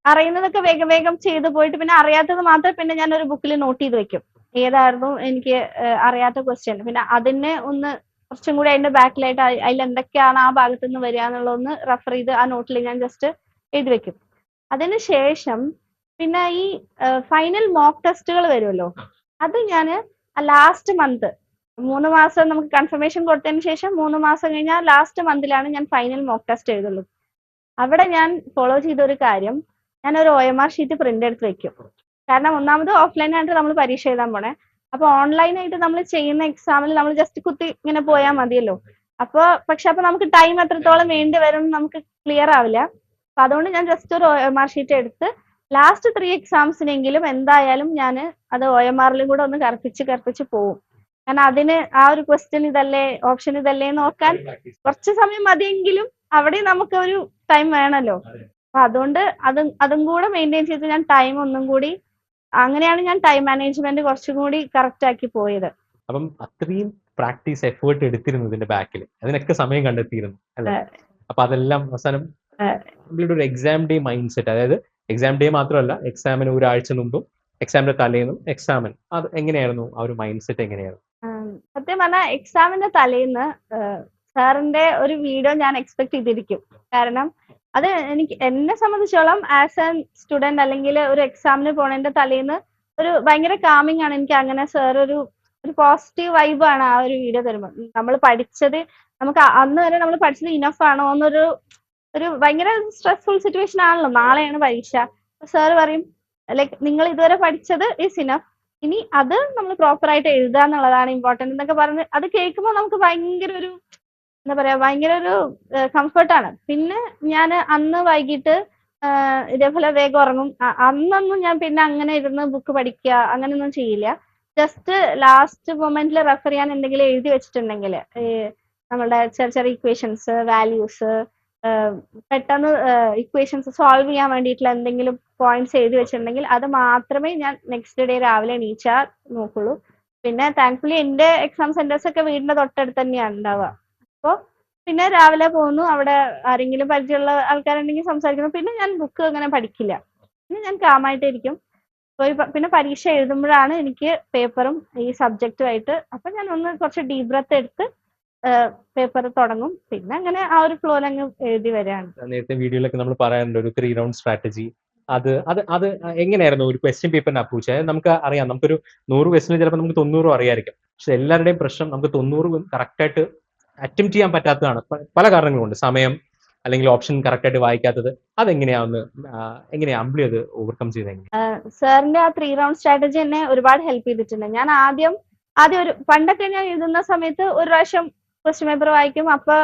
അറിയുന്നതൊക്കെ വേഗം വേഗം ചെയ്ത് പോയിട്ട് പിന്നെ അറിയാത്തത് മാത്രം പിന്നെ ഞാൻ ഒരു ബുക്കിൽ നോട്ട് ചെയ്ത് വെക്കും. ഏതായിരുന്നു എനിക്ക് അറിയാത്ത ക്വസ്റ്റ്യൻ, പിന്നെ അതിനെ ഒന്ന് കുറച്ചും കൂടി അതിന്റെ ബാക്കിലായിട്ട് അതിൽ എന്തൊക്കെയാണ് ആ ഭാഗത്ത് നിന്ന് വരിക എന്നുള്ളതൊന്ന് റെഫർ ചെയ്ത് ആ നോട്ടിൽ ഞാൻ ജസ്റ്റ് എഴുതി വെക്കും. അതിനുശേഷം പിന്നെ ഈ ഫൈനൽ മോക്ക് ടെസ്റ്റുകൾ വരുമല്ലോ, അത് ഞാൻ ലാസ്റ്റ് മന്ത് 3 മാസം നമുക്ക് കൺഫർമേഷൻ കൊടുത്തതിന് ശേഷം 3 മാസം കഴിഞ്ഞാൽ ലാസ്റ്റ് മന്തിലാണ് ഞാൻ ഫൈനൽ മോക്ക് ടെസ്റ്റ് എഴുതുള്ളൂ. അവിടെ ഞാൻ ഫോളോ ചെയ്ത ഒരു കാര്യം, ഞാൻ ഒരു OMR ഷീറ്റ് പ്രിന്റ് എടുത്ത് വെക്കും. കാരണം ഒന്നാമത് ഓഫ്ലൈൻ ആയിട്ട് നമ്മൾ പരീക്ഷ എഴുതാൻ പോണേ. അപ്പൊ ഓൺലൈൻ ആയിട്ട് നമ്മൾ ചെയ്യുന്ന എക്സാമിൽ നമ്മൾ ജസ്റ്റ് കുത്തി ഇങ്ങനെ പോയാൽ മതിയല്ലോ. പക്ഷെ നമുക്ക് ടൈം എത്രത്തോളം വേണ്ടി വരും നമുക്ക് ക്ലിയർ ആവില്ല. അപ്പൊ അതുകൊണ്ട് ഞാൻ ജസ്റ്റ് ഒരു OMR ഷീറ്റ് എടുത്ത് ലാസ്റ്റ് 3 എക്സാംസിനെങ്കിലും എന്തായാലും ഞാൻ അത് OMRലും കൂടെ ഒന്ന് കറുപ്പിച്ച് പോകും. കാരണം അതിന് ആ ഒരു ക്വസ്റ്റ്യൻ ഇതല്ലേ, ഓപ്ഷൻ ഇതല്ലേ നോക്കാൻ കുറച്ച് സമയം മതിയെങ്കിലും അവിടെ നമുക്ക് ഒരു ടൈം വേണമല്ലോ. അപ്പൊ അതുകൊണ്ട് അതും കൂടെ മെയിൻറ്റെയിൻ ചെയ്ത് ഞാൻ ടൈം ഒന്നും കൂടി, അങ്ങനെയാണ് ഞാൻ ടൈം മാനേജ്മെന്റ് കുറച്ചും കൂടി കറക്റ്റ് ആക്കി പോയത്. അപ്പം അത്രയും പ്രാക്ടീസ് എഫേർട്ട് എടുത്തിരുന്നു ഇതിന്റെ ബാക്കിൽ, അതിനൊക്കെ സമയം കണ്ടെത്തിയിരുന്നു അല്ലേ? അപ്പൊ അതെല്ലാം അവസാനം നമ്മളുടെ ഒരു എക്സാം ഡേ മൈൻഡ് സെറ്റ്, അതായത് എക്സാം ഡേ മാത്രമല്ല, എക്സാമിന് ഒരാഴ്ച മുമ്പും എക്സാമിന്റെ തലേന്നും എക്സാമിന്, അത് എങ്ങനെയായിരുന്നു ആ ഒരു മൈൻഡ് സെറ്റ് എങ്ങനെയായിരുന്നു? സത്യം പറഞ്ഞാൽ എക്സാമിന്റെ തലേന്ന് സാറിന്റെ ഒരു വീഡിയോ ഞാൻ എക്സ്പെക്ട് ചെയ്തിരിക്കും. കാരണം അത് എന്നെ സംബന്ധിച്ചോളം ആസ് എ സ്റ്റുഡന്റ് അല്ലെങ്കിൽ ഒരു എക്സാമിന് പോണതിന്റെ തലേന്ന് ഒരു ഭയങ്കര കാമിങ് ആണ് എനിക്ക്. അങ്ങനെ സാർ ഒരു പോസിറ്റീവ് വൈബാണ് ആ ഒരു വീഡിയോ തരുമ്പോൾ. നമ്മൾ പഠിച്ചത് നമുക്ക് അന്ന് വരെ നമ്മൾ പഠിച്ചത് ഇനഫ് ആണോ എന്നൊരു ഭയങ്കര സ്ട്രെസ്ഫുൾ സിറ്റുവേഷൻ ആണല്ലോ, നാളെയാണ് പരീക്ഷ. സാർ പറയും ലൈക്ക് നിങ്ങൾ ഇതുവരെ പഠിച്ചത് ഈസ് ഇനഫ്, ഇനി അത് നമ്മൾ പ്രോപ്പർ ആയിട്ട് എഴുതുക എന്നുള്ളതാണ് ഇമ്പോർട്ടന്റ് എന്നൊക്കെ പറഞ്ഞ് അത് കേൾക്കുമ്പോൾ നമുക്ക് ഭയങ്കര ഒരു എന്താ പറയാ, ഭയങ്കര ഒരു കംഫർട്ടാണ്. പിന്നെ ഞാൻ അന്ന് വൈകിട്ട് ഇതേപോലെ വേഗം ഉറങ്ങും. അന്നൊന്നും ഞാൻ പിന്നെ അങ്ങനെ ഇരുന്ന് ബുക്ക് പഠിക്കുക അങ്ങനെയൊന്നും ചെയ്യില്ല. ജസ്റ്റ് ലാസ്റ്റ് മൊമെന്റിൽ റെഫർ ചെയ്യാൻ എന്തെങ്കിലും എഴുതി വെച്ചിട്ടുണ്ടെങ്കിൽ നമ്മളുടെ ചെറിയ ഇക്വേഷൻസ്, വാല്യൂസ്, പെട്ടെന്ന് ഇക്വേഷൻസ് സോൾവ് ചെയ്യാൻ വേണ്ടിയിട്ടുള്ള എന്തെങ്കിലും പോയിന്റ്സ് എഴുതി വെച്ചിട്ടുണ്ടെങ്കിൽ അത് മാത്രമേ ഞാൻ നെക്സ്റ്റ് ഡേ രാവിലെ എണീച്ചാൽ നോക്കുള്ളൂ. പിന്നെ താങ്ക്ഫുള്ളി എന്റെ എക്സാം സെന്റേഴ്സ് ഒക്കെ വീടിന്റെ തൊട്ടടുത്ത് തന്നെയാണ് ഉണ്ടാവുക. അപ്പോൾ പിന്നെ രാവിലെ പോകുന്നു, അവിടെ ആരെങ്കിലും പരിചയമുള്ള ആൾക്കാരുണ്ടെങ്കിൽ സംസാരിക്കുന്നു. പിന്നെ ഞാൻ ബുക്ക് അങ്ങനെ പഠിക്കില്ല, പിന്നെ ഞാൻ കാമായിട്ടിരിക്കും. പിന്നെ പരീക്ഷ എഴുതുമ്പോഴാണ് എനിക്ക് പേപ്പറും ഈ സബ്ജക്റ്റുമായിട്ട്, അപ്പൊ ഞാൻ ഒന്ന് കുറച്ച് ഡീപ് ബ്രത്ത് എടുത്ത് പേപ്പർ തുടങ്ങും. പിന്നെ അങ്ങനെ ആ ഒരു ഫ്ലോയിൽ അങ്ങ് എഴുതി വരികയാണ്. നേരത്തെ വീഡിയോയിലൊക്കെ നമ്മൾ പറയാറുണ്ട് ഒരു 3 റൗണ്ട് സ്ട്രാറ്റജി. അത് അത് അത് എങ്ങനെയായിരുന്നു ഒരു ക്വസ്റ്റ്യൻ പേപ്പറിന്റെ അപ്രോച്ച്? അതായത് നമുക്ക് അറിയാം, നമുക്കൊരു 100 ക്വസ്റ്റിന് ചിലപ്പോൾ നമുക്ക് 90 അറിയായിരിക്കും. പക്ഷെ എല്ലാവരുടെയും പ്രശ്നം നമുക്ക് 90 കറക്റ്റായിട്ട് അറ്റംപ്റ്റ് ചെയ്യാൻ പറ്റാത്തതാണ്. പല കാരണങ്ങളുണ്ട്, സമയം അല്ലെങ്കിൽ ഓപ്ഷൻ കറക്റ്റായിട്ട് വായിക്കാത്തത്. എങ്ങനെയാ അമ്പിളി അത് ഓവർകം ചെയ്തെങ്കിൽ? സാറിന്റെ ആ 3 റൗണ്ട് സ്ട്രാറ്റജി എന്നെ ഒരുപാട് ഹെൽപ്പ് ചെയ്തിട്ടുണ്ട്. ഞാൻ ആദ്യം പണ്ടൊക്കെ ഞാൻ എഴുതുന്ന സമയത്ത് ഒരു പ്രാവശ്യം ക്വസ്റ്റ്യൻ പേപ്പർ വായിക്കും, അപ്പൊ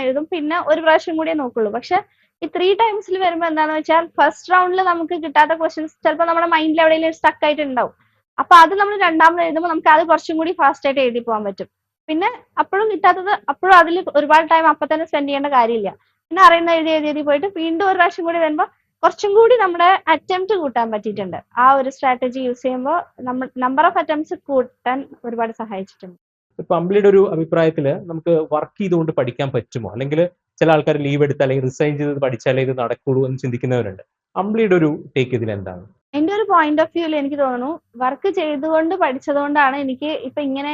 എഴുതും, പിന്നെ ഒരു പ്രാവശ്യം കൂടിയേ നോക്കുള്ളൂ. പക്ഷെ ഈ 3 ടൈംസിൽ വരുമ്പോൾ എന്താണെന്ന് വെച്ചാൽ ഫസ്റ്റ് റൗണ്ടിൽ നമുക്ക് കിട്ടാത്ത ക്വസ്റ്റ്യൻസ് ചിലപ്പോൾ നമ്മുടെ മൈൻഡിൽ എവിടെയെങ്കിലും സ്റ്റക്ക് ആയിട്ടുണ്ടാവും. അപ്പൊ അത് നമ്മൾ രണ്ടാമത് എഴുതുമ്പോൾ നമുക്ക് അത് കുറച്ചും കൂടി ഫാസ്റ്റ് ആയിട്ട് എഴുതി പോകാൻ പറ്റും. പിന്നെ അപ്പോഴും കിട്ടാത്തത് അപ്പോഴും അതിൽ ഒരുപാട് ടൈം അപ്പൊ തന്നെ സ്പെൻഡ് ചെയ്യേണ്ട കാര്യമില്ല. പിന്നെ അറിയുന്ന എഴുതി പോയിട്ട് വീണ്ടും ഒരു പ്രാവശ്യം കൂടി വരുമ്പോൾ കുറച്ചും കൂടി നമ്മുടെ അറ്റംപ്റ്റ് കൂട്ടാൻ പറ്റിയിട്ടുണ്ട്. ആ ഒരു സ്ട്രാറ്റജി യൂസ് ചെയ്യുമ്പോൾ നമ്പർ ഓഫ് അറ്റംപ്റ്റ്സ് കൂട്ടാൻ ഒരുപാട് സഹായിച്ചിട്ടുണ്ട്. ഇപ്പൊ അമ്പിളിയുടെ ഒരു അഭിപ്രായത്തിൽ നമുക്ക് വർക്ക് ചെയ്തുകൊണ്ട് പഠിക്കാൻ പറ്റുമോ, അല്ലെങ്കിൽ ചില ആൾക്കാർ ലീവ് എടുത്ത് അല്ലെങ്കിൽ റിസൈൻ ചെയ്ത് പഠിച്ചാലേ ഇത് നടക്കുള്ളൂ എന്ന് ചിന്തിക്കുന്നവരുണ്ട്. അമ്പിളിയുടെ ഒരു ടേക്ക് ഇതിൽ എന്താണ്? എന്റെ ഒരു പോയിന്റ് ഓഫ് വ്യൂവിൽ എനിക്ക് തോന്നുന്നു വർക്ക് ചെയ്തുകൊണ്ട് പഠിച്ചതുകൊണ്ടാണ് എനിക്ക് ഇപ്പൊ ഇങ്ങനെ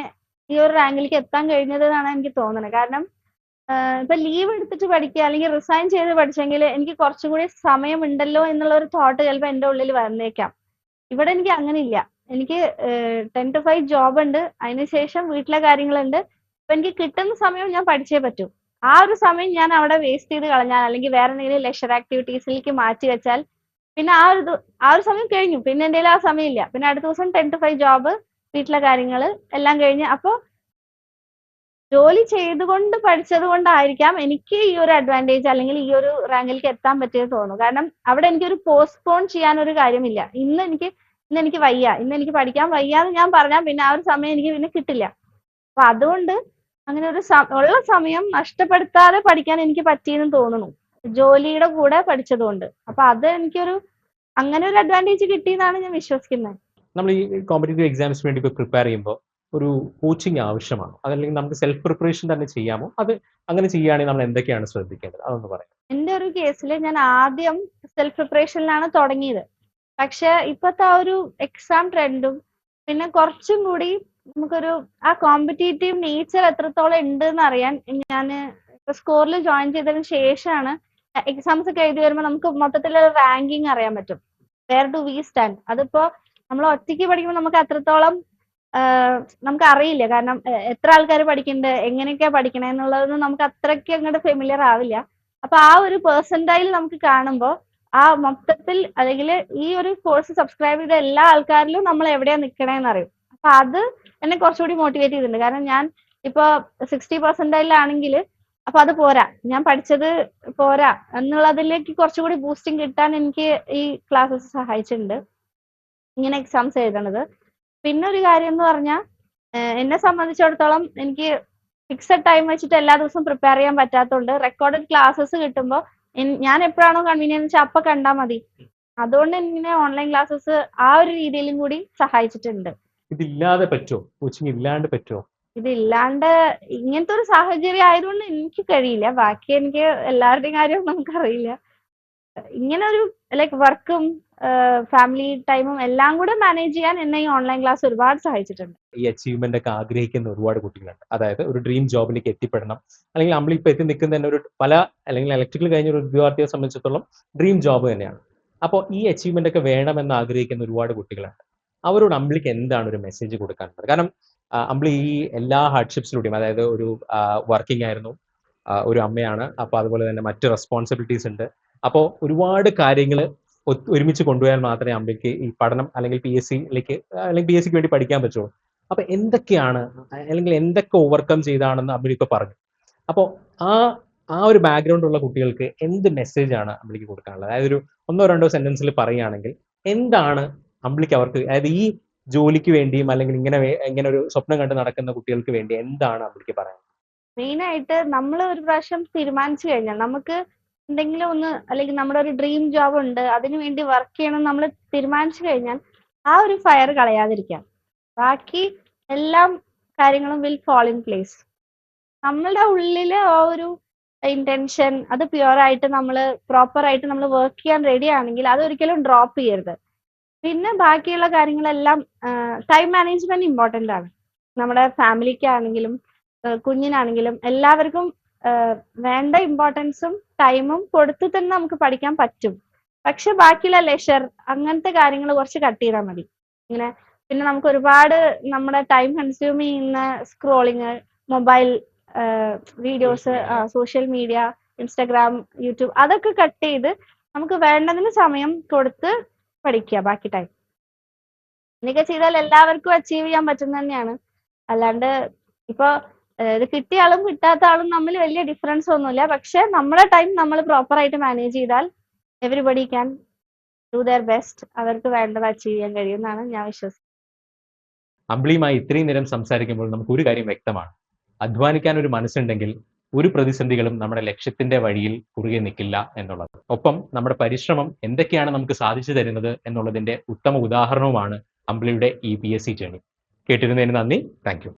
ഈ ഒരു റാങ്കിലേക്ക് എത്താൻ കഴിഞ്ഞത് എന്നാണ് എനിക്ക് തോന്നുന്നത്. കാരണം ഇപ്പൊ ലീവ് എടുത്തിട്ട് പഠിക്കുക അല്ലെങ്കിൽ റിസൈൻ ചെയ്ത് പഠിച്ചെങ്കിൽ എനിക്ക് കുറച്ചും കൂടി സമയമുണ്ടല്ലോ എന്നുള്ള ഒരു തോട്ട് ചിലപ്പോൾ എന്റെ ഉള്ളിൽ വന്നേക്കാം. ഇവിടെ എനിക്ക് അങ്ങനെ ഇല്ല. എനിക്ക് 10 to 5 ജോബ് ഉണ്ട്, അതിനുശേഷം വീട്ടിലെ കാര്യങ്ങളുണ്ട്. അപ്പൊ എനിക്ക് കിട്ടുന്ന സമയം ഞാൻ പഠിച്ചേ പറ്റൂ. ആ ഒരു സമയം ഞാൻ അവിടെ വേസ്റ്റ് ചെയ്ത് കളഞ്ഞാൽ അല്ലെങ്കിൽ വേറെ എന്തെങ്കിലും ലെഷർ ആക്ടിവിറ്റീസിലേക്ക് മാറ്റി വെച്ചാൽ പിന്നെ ആ ഒരു സമയം കഴിഞ്ഞു. പിന്നെ എൻ്റെ കയ്യിൽ ആ സമയമില്ല. പിന്നെ അടുത്ത ദിവസം 10 to 5 ജോബ്, വീട്ടിലെ കാര്യങ്ങൾ എല്ലാം കഴിഞ്ഞ്. അപ്പോൾ ജോലി ചെയ്തുകൊണ്ട് പഠിച്ചത് കൊണ്ടായിരിക്കാം എനിക്ക് ഈ ഒരു അഡ്വാൻറ്റേജ് അല്ലെങ്കിൽ ഈ ഒരു റാങ്കിലേക്ക് എത്താൻ പറ്റിയത് തോന്നുന്നു. കാരണം അവിടെ എനിക്കൊരു പോസ്റ്റ്പോൺ ചെയ്യാൻ ഒരു കാര്യമില്ല. ഇന്ന് എനിക്ക് വയ്യ, ഇന്ന് എനിക്ക് പഠിക്കാൻ വയ്യ എന്ന് ഞാൻ പറഞ്ഞാൽ പിന്നെ ആ ഒരു സമയം എനിക്ക് പിന്നെ കിട്ടില്ല. അപ്പൊ അതുകൊണ്ട് അങ്ങനെ ഒരു ഉള്ള സമയം നഷ്ടപ്പെടുത്താതെ പഠിക്കാൻ എനിക്ക് പറ്റിയെന്ന് തോന്നുന്നു, ജോലിയുടെ കൂടെ പഠിച്ചതുകൊണ്ട്. അപ്പൊ അത് എനിക്കൊരു അങ്ങനെ ഒരു അഡ്വാൻറ്റേജ് കിട്ടിയെന്നാണ് ഞാൻ വിശ്വസിക്കുന്നത്. നമ്മൾ ഈ കോമ്പറ്റേറ്റീവ് എക്സാംസിന് വേണ്ടി ഇപ്പോൾ പ്രിപ്പയർ ചെയ്യുമ്പോൾ ഒരു കോച്ചിങ് ആവശ്യമാണ്, അതല്ലെങ്കിൽ നമുക്ക് സെൽഫ് പ്രിപ്പറേഷൻ തന്നെ ചെയ്യാമോ? അത് അങ്ങനെ ചെയ്യുകയാണെങ്കിൽ നമ്മൾ എന്തൊക്കെയാണ് ശ്രദ്ധിക്കേണ്ടത്, അതൊന്ന് പറയാം. എന്റെ ഒരു കേസിൽ ഞാൻ ആദ്യം സെൽഫ് പ്രിപ്പറേഷനിലാണ് തുടങ്ങിയത്. പക്ഷെ ഇപ്പോഴത്തെ ആ ഒരു എക്സാം ട്രെൻഡും പിന്നെ കുറച്ചും കൂടി നമുക്കൊരു ആ കോമ്പറ്റേറ്റീവ് നേച്ചർ എത്രത്തോളം ഉണ്ട് എന്ന് അറിയാൻ ഞാൻ ഇപ്പൊ സ്കോറിൽ ജോയിൻ ചെയ്തതിന് ശേഷമാണ് എക്സാംസ് ഒക്കെ എഴുതി വരുമ്പോൾ നമുക്ക് മൊത്തത്തിലുള്ള റാങ്കിങ് അറിയാൻ പറ്റും. Where do we stand. അതിപ്പോ നമ്മൾ ഒറ്റയ്ക്ക് പഠിക്കുമ്പോൾ നമുക്ക് അത്രത്തോളം നമുക്ക് അറിയില്ല. കാരണം എത്ര ആൾക്കാർ പഠിക്കുന്നുണ്ട്, എങ്ങനെയൊക്കെയാ പഠിക്കണേ എന്നുള്ളതൊന്നും നമുക്ക് അത്രയ്ക്ക് അങ്ങോട്ട് ഫെമിലിയർ ആവില്ല. അപ്പൊ ആ ഒരു പെർസെന്റൈൽ നമുക്ക് കാണുമ്പോൾ ആ മൊത്തത്തിൽ അല്ലെങ്കിൽ ഈ ഒരു കോഴ്സ് സബ്സ്ക്രൈബ് ചെയ്ത എല്ലാ ആൾക്കാരിലും നമ്മൾ എവിടെയാ നിൽക്കണേന്ന് അറിയും. അപ്പൊ അത് എന്നെ കുറച്ചുകൂടി മോട്ടിവേറ്റ് ചെയ്തിട്ടുണ്ട്. കാരണം ഞാൻ ഇപ്പൊ 60% അപ്പൊ അത് പോരാ, ഞാൻ പഠിച്ചത് പോരാ എന്നുള്ളതിലേക്ക് കുറച്ചുകൂടി ബൂസ്റ്റിംഗ് കിട്ടാൻ എനിക്ക് ഈ ക്ലാസ്സസ് സഹായിച്ചിട്ടുണ്ട്, ഇങ്ങനെ എക്സാംസ് എഴുതണത്. പിന്നെ ഒരു കാര്യം എന്ന് പറഞ്ഞാൽ എന്നെ സംബന്ധിച്ചിടത്തോളം എനിക്ക് ഫിക്സഡ് ടൈം വെച്ചിട്ട് എല്ലാ ദിവസവും പ്രിപ്പയർ ചെയ്യാൻ പറ്റാത്തതുകൊണ്ട് റെക്കോർഡഡ് ക്ലാസ്സസ് കിട്ടുമ്പോൾ ഞാൻ എപ്പോഴാണോ കൺവീനിയൻസ് വെച്ചാൽ അപ്പൊ കണ്ടാൽ മതി. അതുകൊണ്ട് ഇങ്ങനെ ഓൺലൈൻ ക്ലാസ്സസ് ആ ഒരു രീതിയിലും കൂടി സഹായിച്ചിട്ടുണ്ട്. ഇതില്ലാതെ പറ്റുമോ? കോച്ചിങ് ഇല്ലാണ്ട് പറ്റുമോ? ഇതില്ലാണ്ട് ഇങ്ങനത്തെ ഒരു സാഹചര്യം ആയതുകൊണ്ട് എനിക്ക് കഴിയില്ല. ബാക്കി എനിക്ക് എല്ലാവരുടെയും കാര്യം നമുക്കറിയില്ല. ഇങ്ങനെ ഒരു ലൈക്ക് വർക്കും ഫാമിലി ടൈമും എല്ലാം കൂടെ മാനേജ് ചെയ്യാൻ എന്നെ ഈ ഓൺലൈൻ ക്ലാസ് ഒരുപാട് സഹായിച്ചിട്ടുണ്ട്. ഈ അച്ചീവ്മെന്റ് ഒക്കെ ആഗ്രഹിക്കുന്ന ഒരുപാട് കുട്ടികളുണ്ട്. അതായത് ഒരു ഡ്രീം ജോബിലേക്ക് എത്തിപ്പെടണം, അല്ലെങ്കിൽ നമ്മളിപ്പോൾ എത്തി നിൽക്കുന്ന തന്നെ ഒരു അല്ലെങ്കിൽ ഇലക്ട്രിക്കൽ കഴിഞ്ഞ ഒരു ഉദ്യോഗാർത്ഥിയെ സംബന്ധിച്ചിടത്തോളം ഡ്രീം ജോബ് തന്നെയാണ്. അപ്പോൾ ഈ അച്ചീവ്മെന്റ് ഒക്കെ വേണമെന്ന് ആഗ്രഹിക്കുന്ന ഒരുപാട് കുട്ടികളുണ്ട്. അവരോട് അമ്പിളിക്ക് എന്താണ് ഒരു മെസ്സേജ് കൊടുക്കാനുള്ളത്? കാരണം അമ്പിളി ഈ എല്ലാ ഹാർഡ്ഷിപ്സിലൂടെയും, അതായത് ഒരു വർക്കിംഗ് ആയിരുന്നു, ഒരു അമ്മയാണ്, അപ്പോൾ അതുപോലെ തന്നെ മറ്റ് റെസ്പോൺസിബിലിറ്റീസ് ഉണ്ട്. അപ്പോൾ ഒരുപാട് കാര്യങ്ങൾ ഒരുമിച്ച് കൊണ്ടുപോയാൽ മാത്രമേ അമ്പിളിക്ക് ഈ പഠനം അല്ലെങ്കിൽ PSCക്ക് വേണ്ടി പഠിക്കാൻ പറ്റുള്ളൂ. അപ്പൊ എന്തൊക്കെയാണ് അല്ലെങ്കിൽ എന്തൊക്കെ ഓവർകം ചെയ്താണെന്ന് അമ്പിളി ഇപ്പൊ പറഞ്ഞു. അപ്പോൾ ആ ഒരു ബാക്ക്ഗ്രൗണ്ട് ഉള്ള കുട്ടികൾക്ക് എന്ത് മെസ്സേജ് ആണ് അമ്പിളിക്ക് കൊടുക്കാനുള്ളത്? അതായത് ഒരു 1-2 സെന്റൻസിൽ പറയുകയാണെങ്കിൽ എന്താണ് അമ്പിളിക്ക് അവർക്ക്, അതായത് ഈ ജോലിക്ക് വേണ്ടിയും അല്ലെങ്കിൽ ഇങ്ങനെ ഒരു സ്വപ്നം കണ്ട് നടക്കുന്ന കുട്ടികൾക്ക് വേണ്ടി എന്താണ് അമ്പിളിക്ക് പറയാൻ? മെയിനായിട്ട് നമ്മൾ ഒരു പ്രാവശ്യം തീരുമാനിച്ചു കഴിഞ്ഞാൽ നമുക്ക് എന്തെങ്കിലും ഒന്ന് അല്ലെങ്കിൽ നമ്മുടെ ഒരു ഡ്രീം ജോബ് ഉണ്ട്, അതിനു വേണ്ടി വർക്ക് ചെയ്യണം നമ്മൾ തീരുമാനിച്ചു കഴിഞ്ഞാൽ ആ ഒരു ഫയർ കളയാതിരിക്കാം. ബാക്കി എല്ലാം കാര്യങ്ങളും വിൽ ഫോൾ ഇൻ പ്ലേസ്. നമ്മളുടെ ഉള്ളില് ആ ഒരു ഇന്റൻഷൻ അത് പ്യുവർ ആയിട്ട് നമ്മൾ പ്രോപ്പർ ആയിട്ട് നമ്മൾ വർക്ക് ചെയ്യാൻ റെഡി ആണെങ്കിൽ അതൊരിക്കലും ഡ്രോപ്പ് ചെയ്യരുത്. പിന്നെ ബാക്കിയുള്ള കാര്യങ്ങളെല്ലാം ടൈം മാനേജ്മെന്റ് ഇമ്പോർട്ടന്റ് ആണ്. നമ്മുടെ ഫാമിലിക്കാണെങ്കിലും കുഞ്ഞിനാണെങ്കിലും എല്ലാവർക്കും വേണ്ട ഇമ്പോർട്ടൻസും ടൈമും കൊടുത്ത് തന്നെ നമുക്ക് പഠിക്കാൻ പറ്റും. പക്ഷെ ബാക്കിയുള്ള ലെഷർ അങ്ങനത്തെ കാര്യങ്ങൾ കുറച്ച് കട്ട് ചെയ്താൽ മതി. ഇങ്ങനെ പിന്നെ നമുക്ക് ഒരുപാട് നമ്മുടെ ടൈം കൺസ്യൂം ചെയ്യുന്ന scrolling, mobile videos, social media, Instagram, YouTube അതൊക്കെ കട്ട് ചെയ്ത് നമുക്ക് വേണ്ടതിന് സമയം കൊടുത്ത് പഠിക്കുക ബാക്കി ടൈം. ഇതൊക്കെ ചെയ്താൽ എല്ലാവർക്കും അച്ചീവ് ചെയ്യാൻ പറ്റുന്ന തന്നെയാണ്. അല്ലാണ്ട് ഇപ്പൊ ഇത് കിട്ടിയ ആളും കിട്ടാത്ത ആളും തമ്മിൽ വലിയ ഡിഫറൻസ് ഒന്നുമില്ല. പക്ഷെ നമ്മുടെ ടൈം നമ്മൾ പ്രോപ്പർ ആയിട്ട് മാനേജ് ചെയ്താൽ everybody can do there best. അവർക്ക് വേണ്ടത് അച്ചീവ് ചെയ്യാൻ കഴിയുമെന്നാണ് ഞാൻ വിശ്വസിക്കുന്നത്. അമ്പിളിയുമായി ഇത്രയും നേരം സംസാരിക്കുമ്പോൾ നമുക്ക് ഒരു കാര്യം വ്യക്തമാണ്: അധ്വാനിക്കാൻ ഒരു മനസ്സുണ്ടെങ്കിൽ ഒരു പ്രതിസന്ധികളും നമ്മുടെ ലക്ഷ്യത്തിന്റെ വഴിയിൽ കുറുകെ നിൽക്കില്ല എന്നുള്ളത്. ഒപ്പം നമ്മുടെ പരിശ്രമം എന്തൊക്കെയാണ് നമുക്ക് സാധിച്ചു തരുന്നത് എന്നുള്ളതിന്റെ ഉത്തമ ഉദാഹരണവുമാണ് അമ്പിളിയുടെ ഈ PSC ജേണി. കേട്ടിരുന്നതിന് നന്ദി. Thank U.